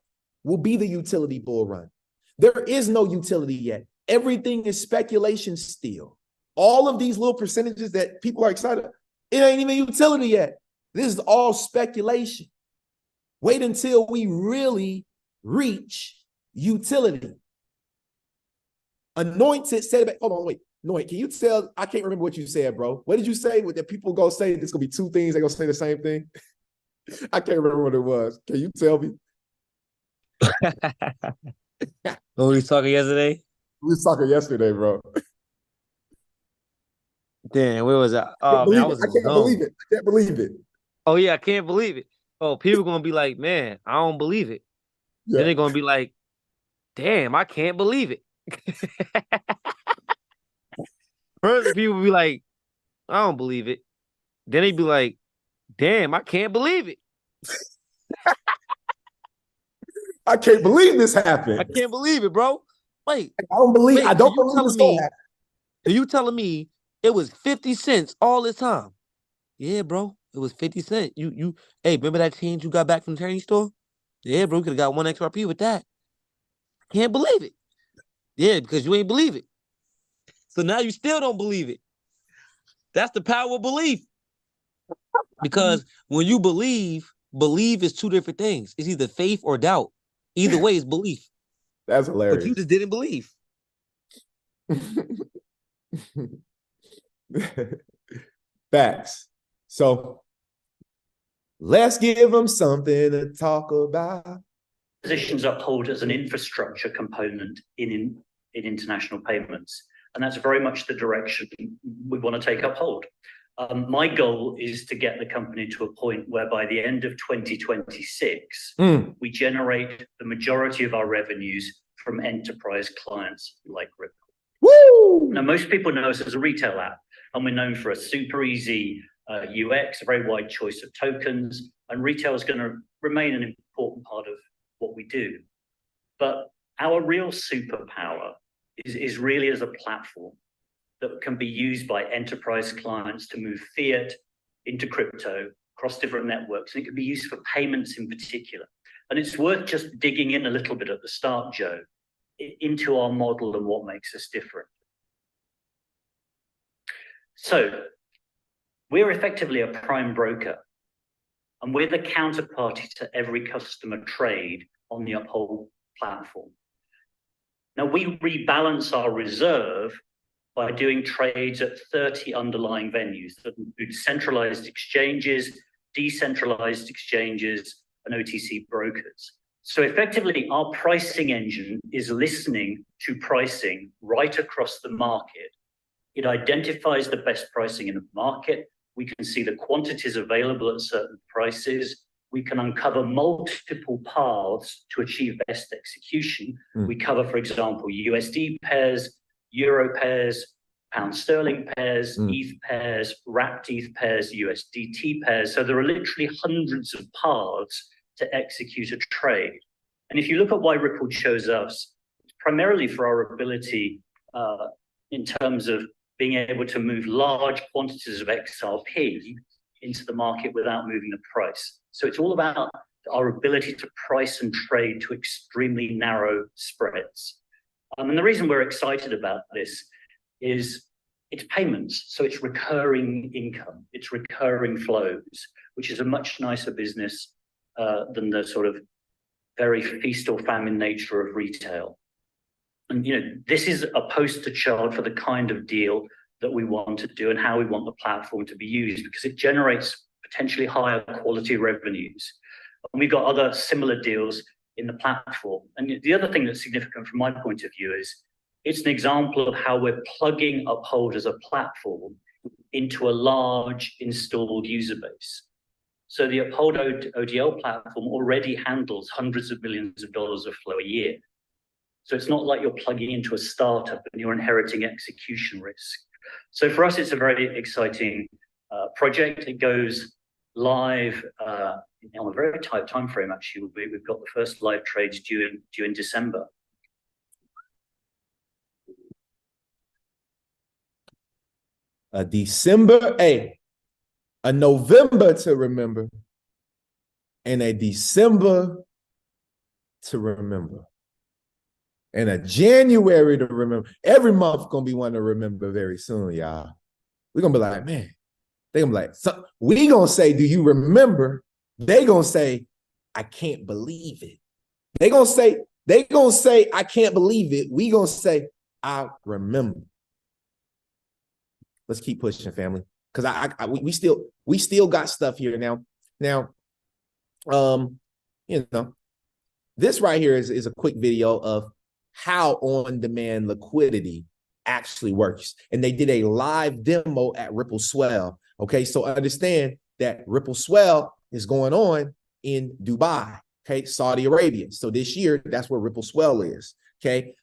will be the utility bull run. There is no utility yet. Everything is speculation still. All of these little percentages that people are excited, it ain't even utility yet. This is all speculation. Wait until we really reach utility. Anointed said, hold on, wait. No, wait, can you tell? I can't remember what you said, bro. What did you say? What that people go say? There's gonna be two things. They're gonna say the same thing. I can't remember what it was. Can you tell me? What were we talking yesterday? We was talking yesterday, bro. Damn, where was I? Oh man, I was I can't believe it. I can't believe it. Oh yeah, I can't believe it. Oh, people gonna be like, man, I don't believe it. Yeah. Then they're gonna be like, damn, I can't believe it. First, people be like, I don't believe it. Then they be like, damn, I can't believe it. I can't believe this happened. I can't believe it, bro. Wait, I don't believe. wait, I don't believe this gonna happen. Are you telling me it was 50 cents all this time? Yeah, bro, it was 50 cents. Hey, remember that change you got back from the charity store? Yeah, bro, you could have got 1 XRP with that. Can't believe it. Yeah, because you ain't believe it. So now you still don't believe it. That's the power of belief. Because when you believe is two different things. It's either faith or doubt. Either way, it's belief. That's hilarious. But you just didn't believe. Facts. So let's give them something to talk about. Positions uphold as an infrastructure component in international payments. And that's very much the direction we want to take uphold. My goal is to get the company to a point where by the end of 2026, we generate the majority of our revenues from enterprise clients like Ripple. Woo! Now, most people know us as a retail app, and we're known for a super easy UX, a very wide choice of tokens, and retail is going to remain an important part of what we do. But our real superpower is really as a platform that can be used by enterprise clients to move fiat into crypto across different networks. And it can be used for payments in particular. And it's worth just digging in a little bit at the start, Joe, into our model and what makes us different. So we're effectively a prime broker, and we're the counterparty to every customer trade on the Uphold platform. Now, we rebalance our reserve by doing trades at 30 underlying venues that include centralized exchanges, decentralized exchanges, and OTC brokers. So effectively, our pricing engine is listening to pricing right across the market. It identifies the best pricing in the market. We can see the quantities available at certain prices. We can uncover multiple paths to achieve best execution. We cover, for example, USD pairs, Euro pairs, Pound Sterling pairs, ETH pairs, wrapped ETH pairs, USDT pairs. So there are literally hundreds of paths to execute a trade. And if you look at why Ripple chose us, it's primarily for our ability in terms of being able to move large quantities of XRP into the market without moving the price. So it's all about our ability to price and trade to extremely narrow spreads. And the reason we're excited about this is it's payments. So it's recurring income, it's recurring flows, which is a much nicer business than the sort of very feast or famine nature of retail. And this is a poster child for the kind of deal that we want to do and how we want the platform to be used, because it generates potentially higher quality revenues. And we've got other similar deals in the platform. And the other thing that's significant from my point of view is it's an example of how we're plugging Uphold as a platform into a large installed user base. So the Uphold ODL platform already handles hundreds of millions of dollars of flow a year. So it's not like you're plugging into a startup and you're inheriting execution risk. So for us, it's a very exciting project. It goes live on a very tight time frame. Actually, we've got the first live trades due in December. A November to remember, and a December to remember, and a January to remember. Every month gonna be one to remember very soon, y'all. We're gonna be like, man, they gonna be like, so we gonna say, do you remember? They gonna say, I can't believe it. They gonna say, I can't believe it. We gonna say, I remember. Let's keep pushing, family, because we still got stuff here now. Now, this right here is a quick video of how on-demand liquidity actually works. And they did a live demo at Ripple Swell. Okay, so understand that Ripple Swell is going on in Dubai, okay, Saudi Arabia. So this year, that's where Ripple Swell is. Okay.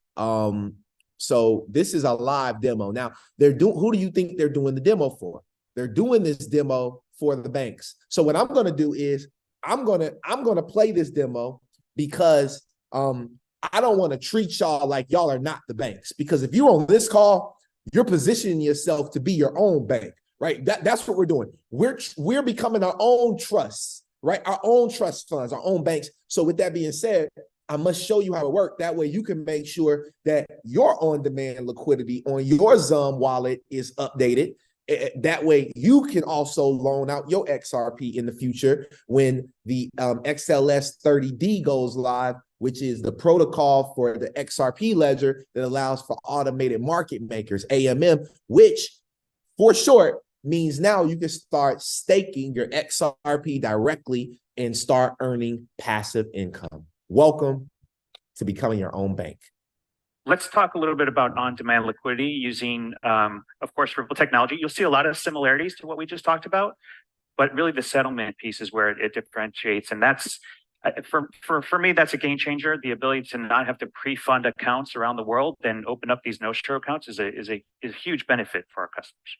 So this is a live demo. Now, who do you think they're doing the demo for? They're doing this demo for the banks. So what I'm going to do is I'm going to play this demo because I don't want to treat y'all like y'all are not the banks, because if you're on this call, you're positioning yourself to be your own bank, right? That's what we're doing. We're becoming our own trusts, right? Our own trust funds, our own banks. So with that being said, I must show you how it works. That way you can make sure that your on-demand liquidity on your Zum wallet is updated. That way you can also loan out your XRP in the future when the XLS 30D goes live, which is the protocol for the XRP ledger that allows for automated market makers, AMM, which for short means now you can start staking your XRP directly and start earning passive income. Welcome to becoming your own bank. Let's talk a little bit about on-demand liquidity using, of course, Ripple technology. You'll see a lot of similarities to what we just talked about, but really the settlement piece is where it differentiates. And that's, for me, that's a game changer. The ability to not have to pre-fund accounts around the world and open up these no-show accounts is a huge benefit for our customers.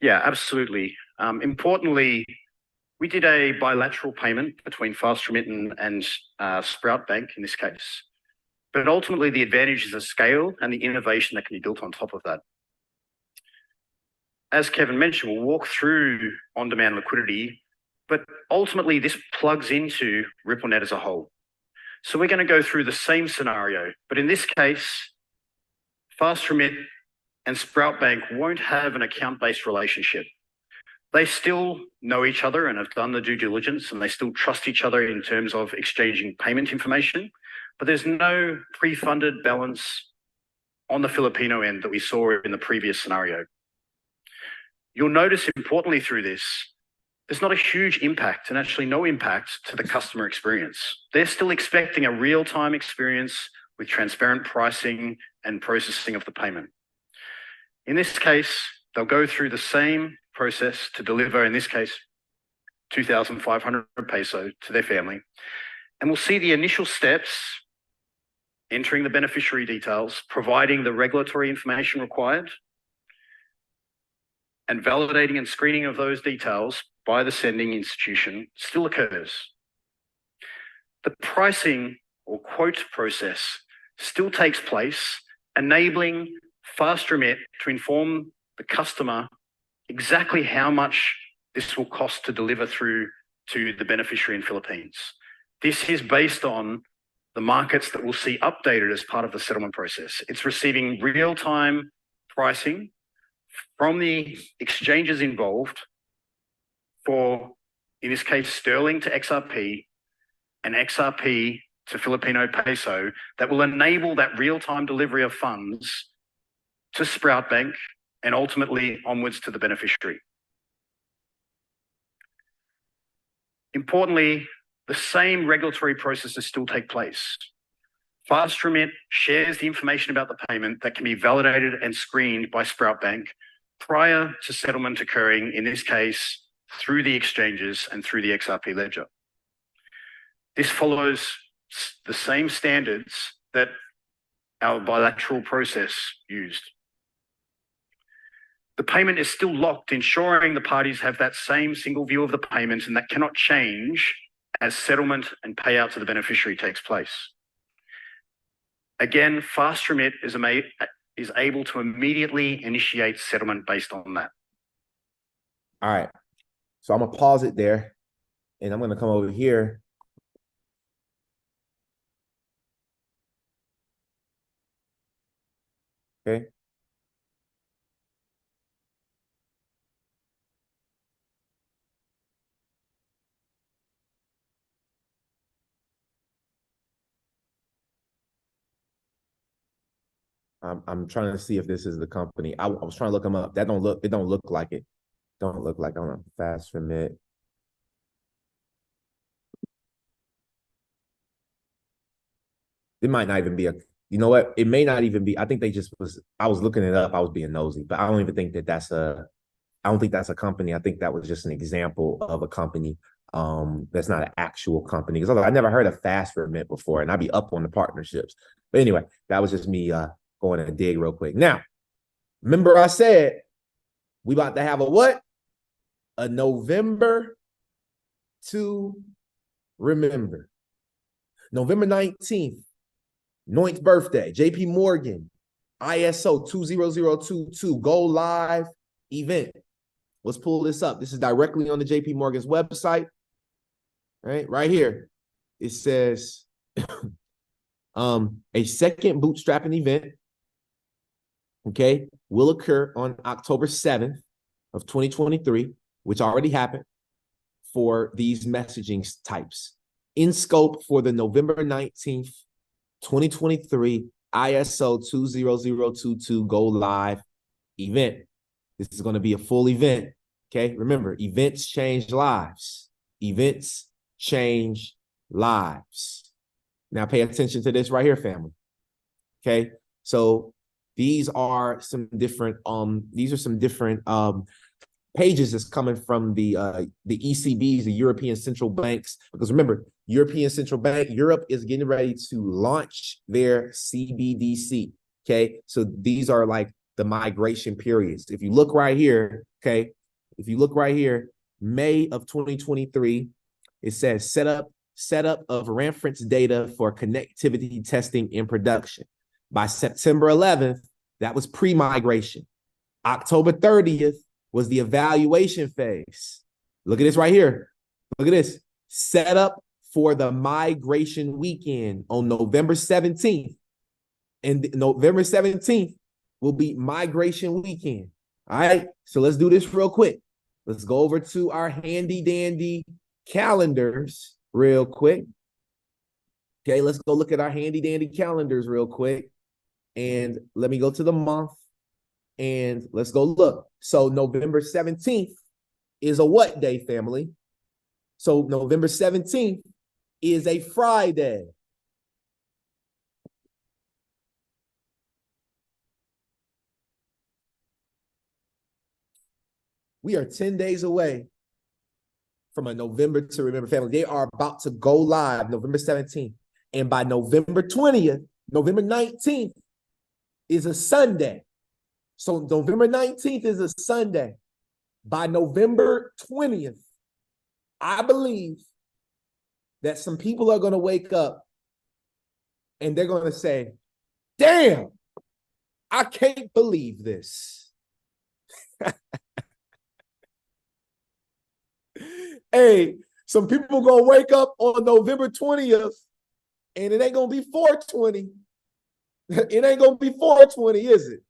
Yeah, absolutely. Importantly, we did a bilateral payment between Fast Remit and Sprout Bank in this case. But ultimately, the advantage is the scale and the innovation that can be built on top of that. As Kevin mentioned, we'll walk through on-demand liquidity, but ultimately this plugs into RippleNet as a whole. So we're going to go through the same scenario, but in this case, Fast Remit and Sprout Bank won't have an account-based relationship. They still know each other and have done the due diligence, and they still trust each other in terms of exchanging payment information, but there's no pre-funded balance on the Filipino end that we saw in the previous scenario. You'll notice importantly through this, there's not a huge impact and actually no impact to the customer experience. They're still expecting a real-time experience with transparent pricing and processing of the payment. In this case, they'll go through the same process to deliver, in this case, 2,500 peso to their family. And we'll see the initial steps, entering the beneficiary details, providing the regulatory information required, and validating and screening of those details by the sending institution still occurs. The pricing or quote process still takes place, enabling Fast Remit to inform the customer exactly how much this will cost to deliver through to the beneficiary in Philippines. This is based on the markets that we'll see updated as part of the settlement process. It's receiving real-time pricing from the exchanges involved for, in this case, sterling to XRP and XRP to Filipino peso that will enable that real-time delivery of funds to Sprout Bank and ultimately onwards to the beneficiary. Importantly, the same regulatory processes still take place. Fast Remit shares the information about the payment that can be validated and screened by Sprout Bank prior to settlement occurring, in this case, through the exchanges and through the XRP ledger. This follows the same standards that our bilateral process used. The payment is still locked, ensuring the parties have that same single view of the payment, and that cannot change as settlement and payout to the beneficiary takes place. Again, Fast Remit is able to immediately initiate settlement based on that. All right. So I'm going to pause it there, and I'm going to come over here. Okay. I'm trying to see if this is the company. I was trying to look them up. It don't look like it. Don't look like on a Fast Remit. It might not even be a, you know what? It may not even be. I think they just I was looking it up. I was being nosy, but I don't even think that's I don't think that's a company. I think that was just an example of a company. That's not an actual company. Because I never heard of Fast Remit before, and I'd be up on the partnerships. But anyway, that was just me going to dig real quick. Now, remember I said we about to have a what? A November to remember. November 19th, Noit's birthday, JP Morgan, ISO 20022, go live event. Let's pull this up. This is directly on the JP Morgan's website. Right here. It says a second bootstrapping event, okay, will occur on October 7th of 2023, which already happened, for these messaging types. In scope for the November 19th, 2023 ISO 20022 go live event. This is going to be a full event. Okay. Remember, events change lives. Events change lives. Now pay attention to this right here, family. Okay. So these are some different, pages that's coming from the ECBs, the European Central Banks, because remember, European Central Bank, Europe is getting ready to launch their CBDC, okay? So these are like the migration periods. If you look right here, okay, if you look right here, May of 2023, it says setup of reference data for connectivity testing in production. By September 11th, that was pre-migration. October 30th, was the evaluation phase. Look at this right here. Look at this. Set up for the migration weekend on November 17th. And November 17th will be migration weekend. All right. So let's do this real quick. Let's go over to our handy dandy calendars real quick. Okay. Let's go look at our handy dandy calendars real quick. And let me go to the month. And let's go look. So November 17th is a what day, family? So November 17th is a Friday. We are 10 days away from a November to remember, family. They are about to go live November 17th. And by November 20th, November 19th is a Sunday. So November 19th is a Sunday. By November 20th, I believe that some people are going to wake up and they're going to say, damn, I can't believe this. Hey, some people going to wake up on November 20th and it ain't going to be 420. It ain't going to be 420, is it?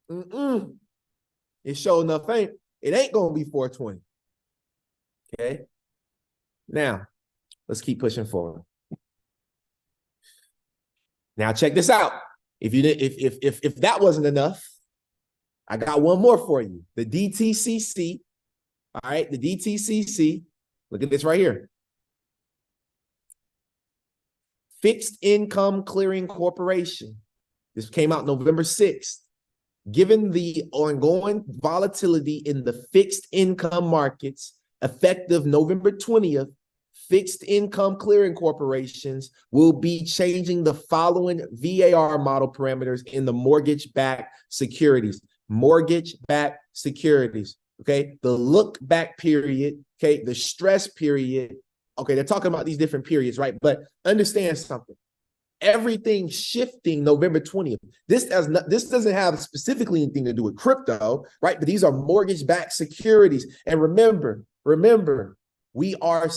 It sure enough ain't. It ain't gonna be 420. Okay. Now, let's keep pushing forward. Now, check this out. If you did, if that wasn't enough, I got one more for you. The DTCC. All right, the DTCC. Look at this right here. Fixed Income Clearing Corporation. This came out November 6th. Given the ongoing volatility in the fixed income markets, effective November 20th, fixed income clearing corporations will be changing the following VAR model parameters in the mortgage-backed securities. Mortgage-backed securities, okay? The look-back period, okay? The stress period. Okay, they're talking about these different periods, right? But understand something. Everything shifting November 20th. This doesn't have specifically anything to do with crypto, right? But these are mortgage-backed securities. And remember, we are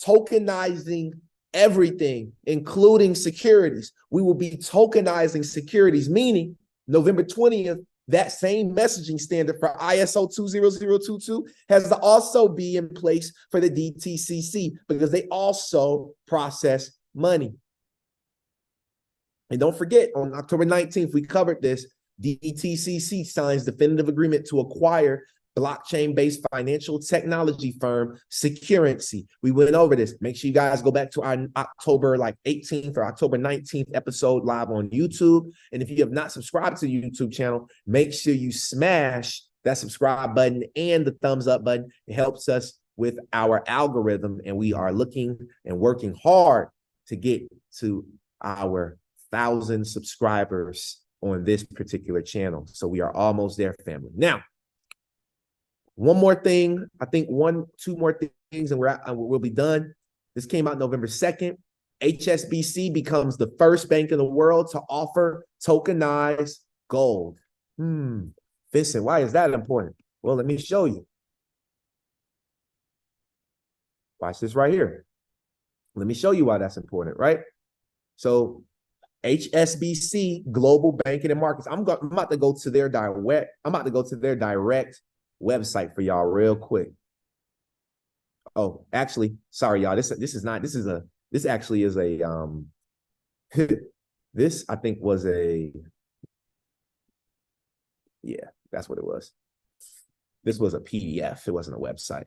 tokenizing everything, including securities. We will be tokenizing securities, meaning November 20th, that same messaging standard for ISO 20022 has to also be in place for the DTCC because they also process money. And don't forget, on October 19th, we covered this. DTCC signs definitive agreement to acquire blockchain-based financial technology firm Securency. We went over this. Make sure you guys go back to our October 18th or October 19th episode live on YouTube. And if you have not subscribed to the YouTube channel, make sure you smash that subscribe button and the thumbs up button. It helps us with our algorithm, and we are looking and working hard to get to our 1,000 subscribers on this particular channel. So we are almost there, family. Now, one more thing, I think two more things, and we'll be done. This came out November 2nd. HSBC becomes the first bank in the world to offer tokenized gold. Vincent, why is that important? Well, let me show you. Watch this right here. Let me show you why that's important, right? So HSBC Global Banking and Markets. I'm about to go to their direct website for y'all real quick. Oh, actually, sorry, y'all. This actually is a this I think was a, yeah, that's what it was. This was a PDF. It wasn't a website.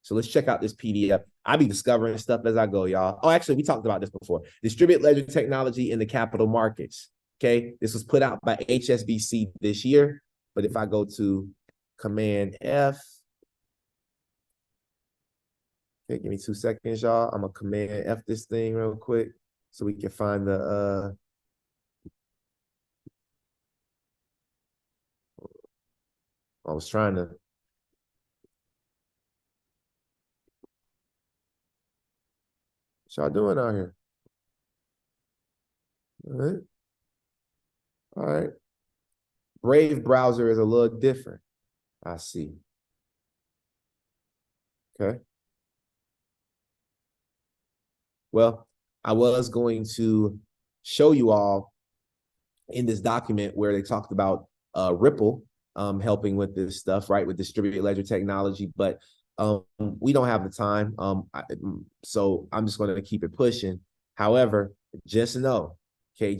So let's check out this PDF. I be discovering stuff as I go, y'all. Oh, actually, we talked about this before. Distributed ledger technology in the capital markets. Okay, this was put out by HSBC this year. But if I go to Command F, okay, give me 2 seconds, y'all. I'm gonna Command F this thing real quick so we can find the I was trying to. What y'all doing out here? All right. All right. Brave browser is a little different. I see. Okay. Well, I was going to show you all in this document where they talked about Ripple helping with this stuff, right, with distributed ledger technology, but we don't have the time. So I'm just going to keep it pushing. However, just know, okay,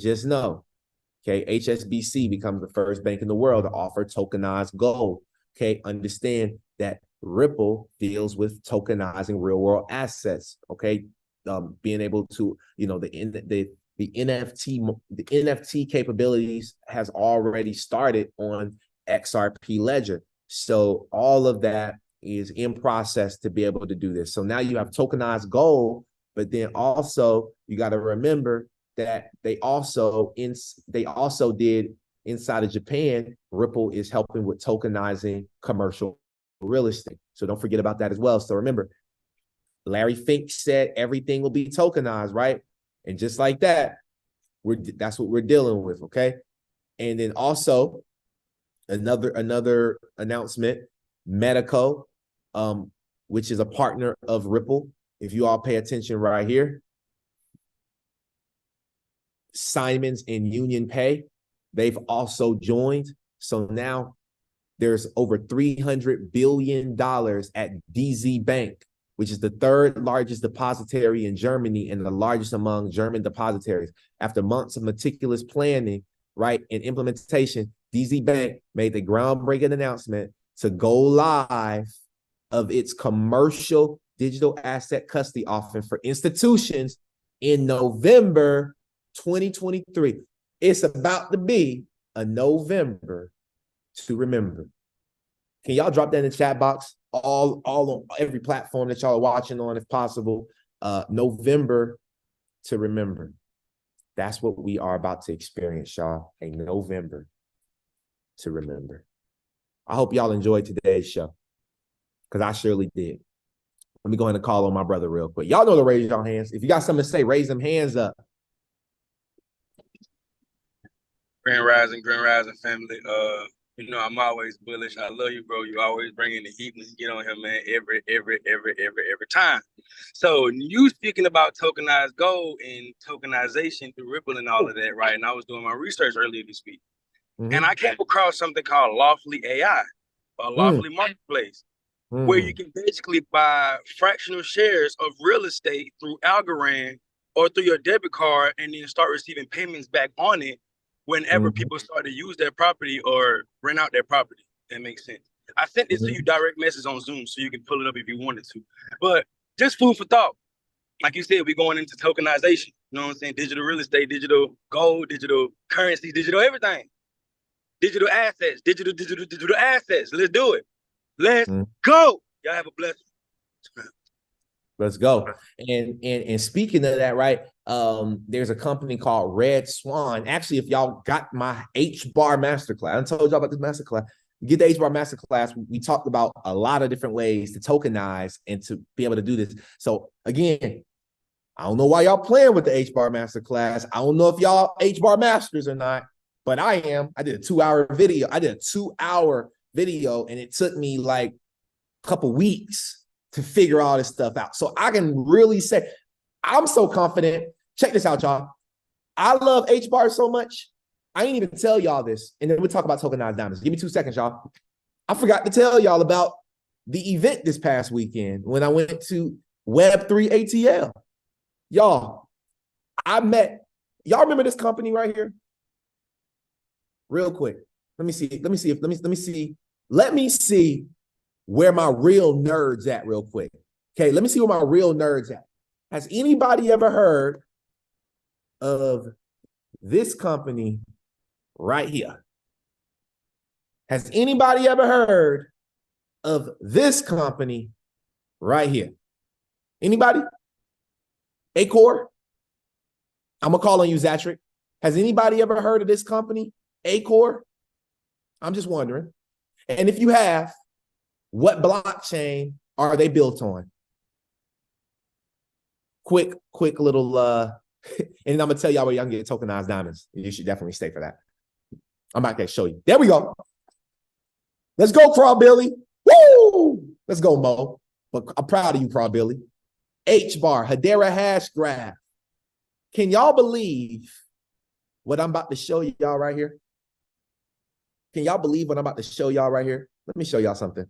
HSBC becomes the first bank in the world to offer tokenized gold. Okay, understand that Ripple deals with tokenizing real world assets. Okay, being able to, the NFT capabilities has already started on XRP Ledger. So all of that is in process to be able to do this. So now you have tokenized gold, but then also you got to remember that they also did inside of Japan. Ripple is helping with tokenizing commercial real estate. So don't forget about that as well. So remember, Larry Fink said everything will be tokenized, right? And just like that, that's what we're dealing with, okay? And then also another announcement, Medico, which is a partner of Ripple. If you all pay attention right here, Simons and Union Pay, they've also joined. So now there's over $300 billion at DZ Bank, which is the third largest depository in Germany and the largest among German depositories. After months of meticulous planning, right, and implementation, DZ Bank made the groundbreaking announcement to go live of its commercial digital asset custody offering for institutions in November 2023. It's about to be a November to remember. Can y'all drop that in the chat box? All on every platform that y'all are watching on, if possible. November to remember. That's what we are about to experience, y'all. A November to remember. I hope y'all enjoyed today's show, because I surely did. Let me go ahead and call on my brother real quick. Y'all know to raise your hands. If you got something to say, raise them hands up. Grand Rising family. I'm always bullish. I love you, bro. You always bring in the heat when you get on here, man. Every time. So you speaking about tokenized gold and tokenization through Ripple and all of that, right? And I was doing my research earlier this week, and I came across something called Lawfully AI, or Lawfully Marketplace, where you can basically buy fractional shares of real estate through Algorand or through your debit card, and then start receiving payments back on it whenever people start to use their property or rent out their property. That makes sense. I sent this to you direct message on Zoom so you can pull it up if you wanted to. But just food for thought. Like you said, we're going into tokenization. You know what I'm saying? Digital real estate, digital gold, digital currency, digital everything. Digital assets, digital assets. Let's do it. Let's go. Y'all have a blessed one. Let's go. And speaking of that, right? There's a company called Red Swan. Actually, if y'all got my HBAR masterclass, I told y'all about this masterclass. Get the HBAR masterclass. We talked about a lot of different ways to tokenize and to be able to do this. So again, I don't know why y'all playing with the HBAR masterclass. I don't know if y'all HBAR masters or not, but I am. I did a 2-hour video. And it took me like a couple weeks to figure all this stuff out. So I can really say, I'm so confident. Check this out, y'all. I love HBAR so much, I ain't even tell y'all this. And then we'll talk about tokenized diamonds. Give me 2 seconds, y'all. I forgot to tell y'all about the event this past weekend when I went to Web3 ATL. Y'all, y'all remember this company right here? Real quick. Let me see where my real nerds at real quick. Okay, let me see where my real nerds at. Has anybody ever heard of this company right here? Has anybody ever heard of this company right here? Anybody? Acor? I'm gonna call on you, Zatrick. Has anybody ever heard of this company, Acor? I'm just wondering. And if you have, what blockchain are they built on? Quick little, and I'm gonna tell y'all where y'all can get tokenized diamonds. You should definitely stay for that. I'm about to show you. There we go. Let's go, Craw Billy. Woo! Let's go, Mo. But I'm proud of you, Craw Billy. HBAR, Hedera hash graph. Can y'all believe what I'm about to show y'all right here? Can y'all believe what I'm about to show y'all right here? Let me show y'all something.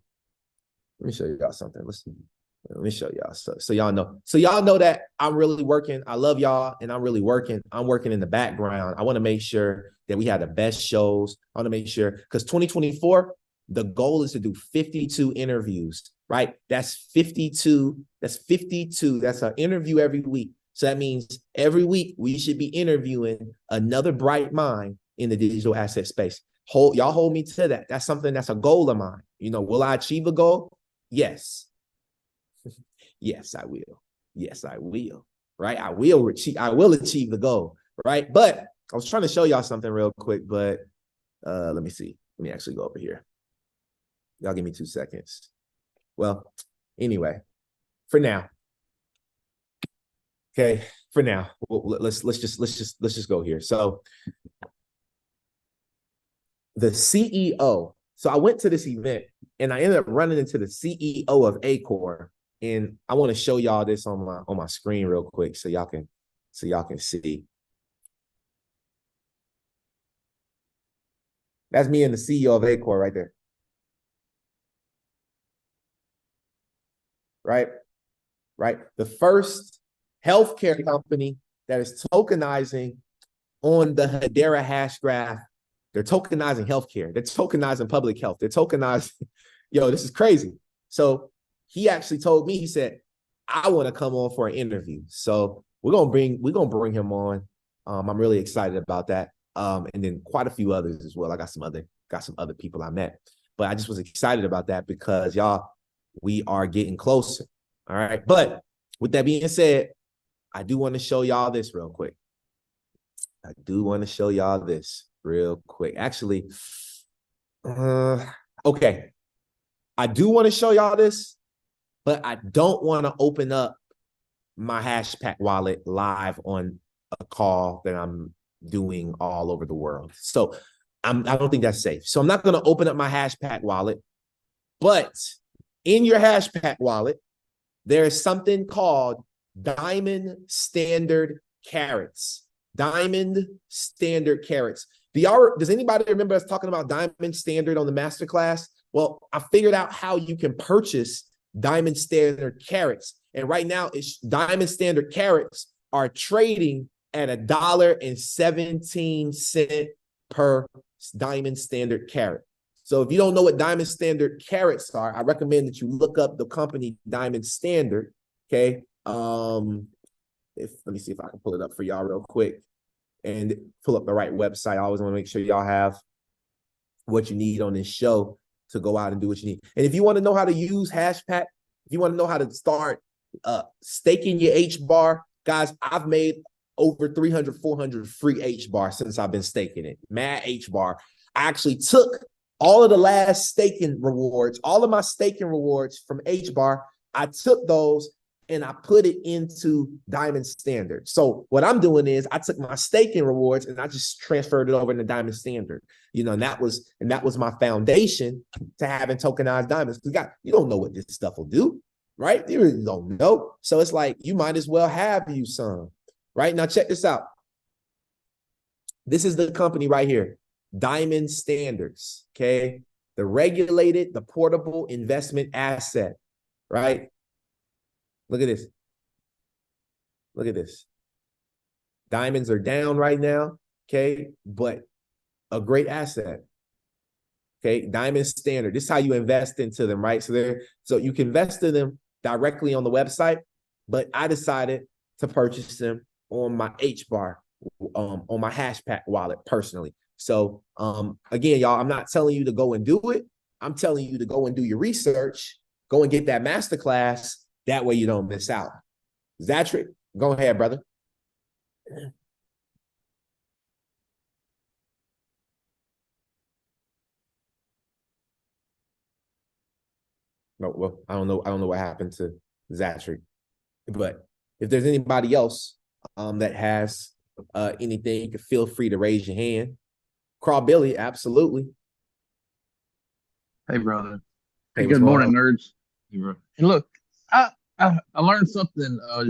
Let me show y'all something. Let me show y'all so y'all know. So y'all know that I'm really working. I love y'all, and I'm really working. I'm working in the background. I want to make sure that we have the best shows. I want to make sure, because 2024, the goal is to do 52 interviews, right? That's 52. That's 52. That's an interview every week. So that means every week we should be interviewing another bright mind in the digital asset space. Y'all hold me to that. That's something that's a goal of mine. You know, will I achieve a goal? Yes. Yes, I will. Yes, I will. Right? I will achieve the goal. Right? But I was trying to show y'all something real quick, but let me see. Let me actually go over here. Y'all give me 2 seconds. Well, anyway, for now. Okay, for now, let's just go here. So the CEO. So I went to this event and I ended up running into the CEO of Acor, and I want to show y'all this on my screen real quick so y'all can see. That's me and the CEO of Acorn right there. Right? Right? The first healthcare company that is tokenizing on the Hedera hash graph. They're tokenizing healthcare. They're tokenizing public health. They're tokenizing, yo, this is crazy. So he actually told me, he said, I want to come on for an interview. So we're gonna bring him on. I'm really excited about that. And then quite a few others as well. I got some other people I met, but I just was excited about that because y'all, we are getting closer. All right. But with that being said, I do want to show y'all this real quick. Actually, okay. I do want to show y'all this, but I don't want to open up my Hashpack wallet live on a call that I'm doing all over the world. So I don't think that's safe. So I'm not going to open up my Hashpack wallet, but in your Hashpack wallet, there is something called Diamond Standard Carrots. Diamond Standard Carrots. Does anybody remember us talking about Diamond Standard on the masterclass? Well, I figured out how you can purchase Diamond Standard Carrots. And right now, Diamond Standard Carrots are trading at $1.17 per Diamond Standard Carrot. So if you don't know what Diamond Standard Carrots are, I recommend that you look up the company Diamond Standard. Okay. Let me see if I can pull it up for y'all real quick and pull up the right website. I always want to make sure y'all have what you need on this show to go out and do what you need. And if you want to know how to use Hashpack, if you want to know how to start staking your HBAR, guys, I've made over 300, 400 free HBAR since I've been staking it. Mad HBAR. I actually took all of the last staking rewards, all of my staking rewards from HBAR. I took those and I put it into Diamond Standard. So what I'm doing is I took my staking rewards and I just transferred it over into Diamond Standard. You know, and that was my foundation to having tokenized diamonds. Because you don't know what this stuff will do, right? You really don't know. So it's like you might as well have you some. Right? Now check this out. This is the company right here, Diamond Standards, okay? The regulated, the portable investment asset, right? Look at this. Look at this. Diamonds are down right now, okay? But a great asset, okay? Diamond Standard. This is how you invest into them, right? So you can invest in them directly on the website, but I decided to purchase them on my HBAR, on my Hashpack wallet personally. So again, y'all, I'm not telling you to go and do it. I'm telling you to go and do your research, go and get that masterclass. That way you don't miss out. Zatrick, go ahead, brother. No, well, I don't know what happened to Zatrick, but if there's anybody else that has anything, you can feel free to raise your hand. Crawl Billy, absolutely. Hey, brother. Hey, Good morning, nerds. And look, I learned something a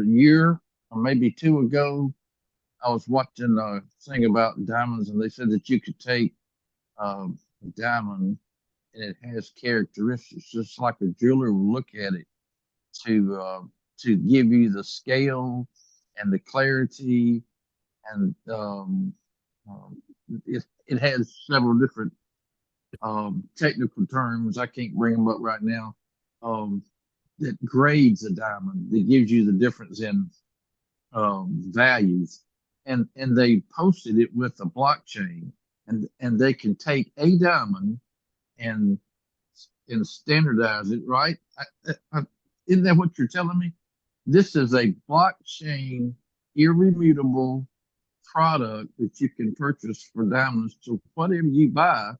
year or maybe two ago. I was watching a thing about diamonds, and they said that you could take a diamond and it has characteristics just like a jeweler will look at it to give you the scale and the clarity, and it has several different technical terms. I can't bring them up right now. That grades a diamond, that gives you the difference in values, and they posted it with a blockchain, and they can take a diamond and standardize it, right? Isn't that what you're telling me? This is a blockchain irremutable product that you can purchase for diamonds. So whatever you buy,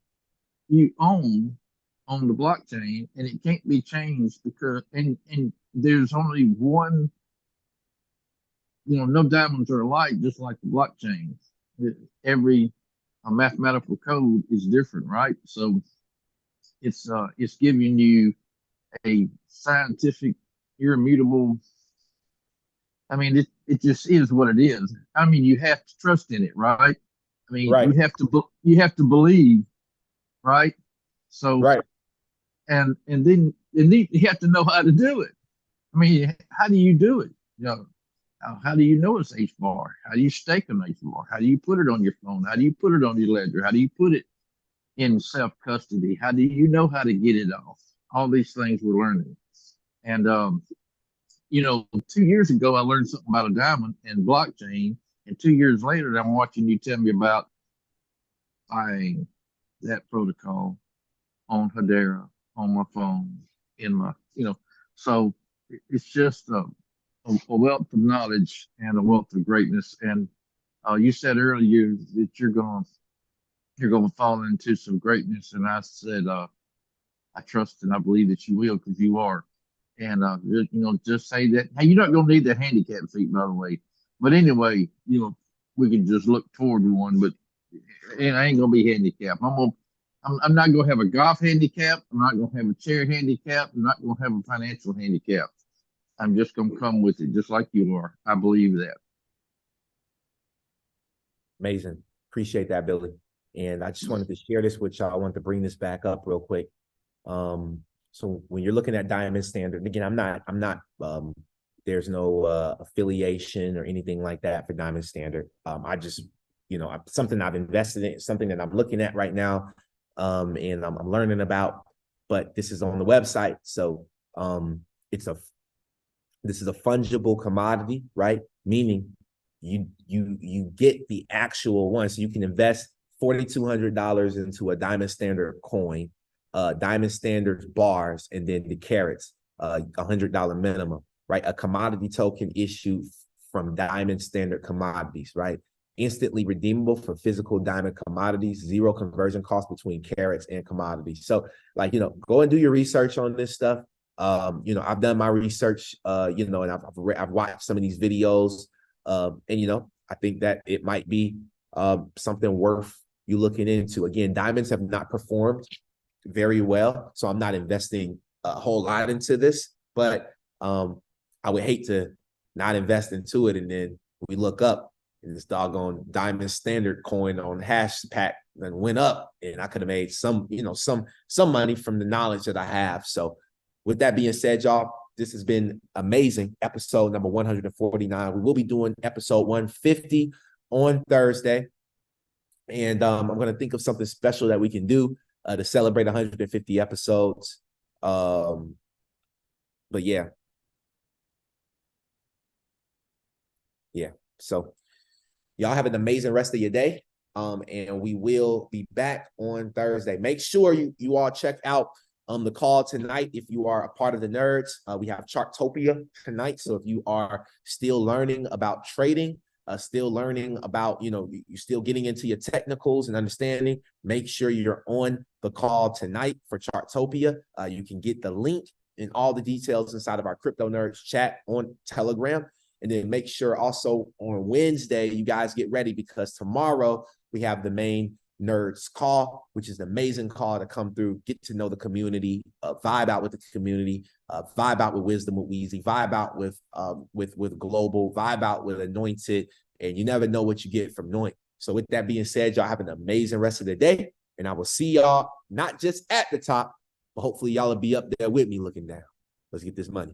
you own on the blockchain, and it can't be changed because and there's only one. No diamonds are alike, just like the blockchain. Every mathematical code is different, right? So it's giving you a scientific, irremutable. I mean, it just is what it is. I mean, you have to trust in it, right? I mean, Right. you have to believe, right? So, right. and then you have to know how to do it. I mean, how do you do it? You know, how do you know it's H bar? How do you stake an H bar? How do you put it on your phone? How do you put it on your ledger? How do you put it in self custody? How do you know how to get it off? All these things we're learning. And you know, 2 years ago I learned something about a diamond and blockchain, and 2 years later I'm watching you tell me about buying that protocol on Hedera on my phone in my, you know, so it's just a wealth of knowledge and a wealth of greatness. And you said earlier that you're going to fall into some greatness, and I said I trust and I believe that you will, because you are. And you know, just say that. Hey, you're not going to need the handicap seat, by the way. But anyway, you know, we can just look toward one. But and I ain't going to be handicapped. I'm not going to have a golf handicap. I'm not going to have a chair handicap. I'm not going to have a financial handicap. I'm just going to come with it, just like you are. I believe that. Amazing. Appreciate that, Billy. And I just wanted to share this with y'all. I want to bring this back up real quick. So when you're looking at Diamond Standard, again, I'm not there's no affiliation or anything like that for Diamond Standard. I just, you know, something I've invested in, something that I'm looking at right now, and I'm learning about, but this is on the website. So this is a fungible commodity, right? Meaning you get the actual one. So you can invest $4,200 into a Diamond Standard coin, Diamond Standard bars, and then the carats, $100 minimum, right? A commodity token issued from Diamond Standard Commodities, right? Instantly redeemable for physical diamond commodities, zero conversion cost between carats and commodities. So, like, you know, go and do your research on this stuff. You know, I've done my research, you know, and I've watched some of these videos, and, you know, I think that it might be something worth you looking into. Again, diamonds have not performed very well, so I'm not investing a whole lot into this, but I would hate to not invest into it, and then we look up and this doggone Diamond Standard coin on hash pack and went up, and I could have made some, you know, some money from the knowledge that I have. So with that being said, y'all, this has been amazing. Episode number 149. We will be doing episode 150 on Thursday. And I'm going to think of something special that we can do to celebrate 150 episodes. But yeah. Yeah. So y'all have an amazing rest of your day. And we will be back on Thursday. Make sure you all check out the call tonight. If you are a part of the nerds, we have Chartopia tonight. So if you are still learning about trading, still learning about, you know, you're still getting into your technicals and understanding, make sure you're on the call tonight for Chartopia. You can get the link and all the details inside of our Crypto Nerds chat on Telegram. And then make sure also on Wednesday, you guys get ready, because tomorrow we have the main Nerds call, which is an amazing call to come through, get to know the community, vibe out with the community, vibe out with Wisdom with Weezy, vibe out with Global, vibe out with Anointed, and you never know what you get from Noint. So with that being said, y'all have an amazing rest of the day, and I will see y'all not just at the top, but hopefully y'all will be up there with me looking down. Let's get this money.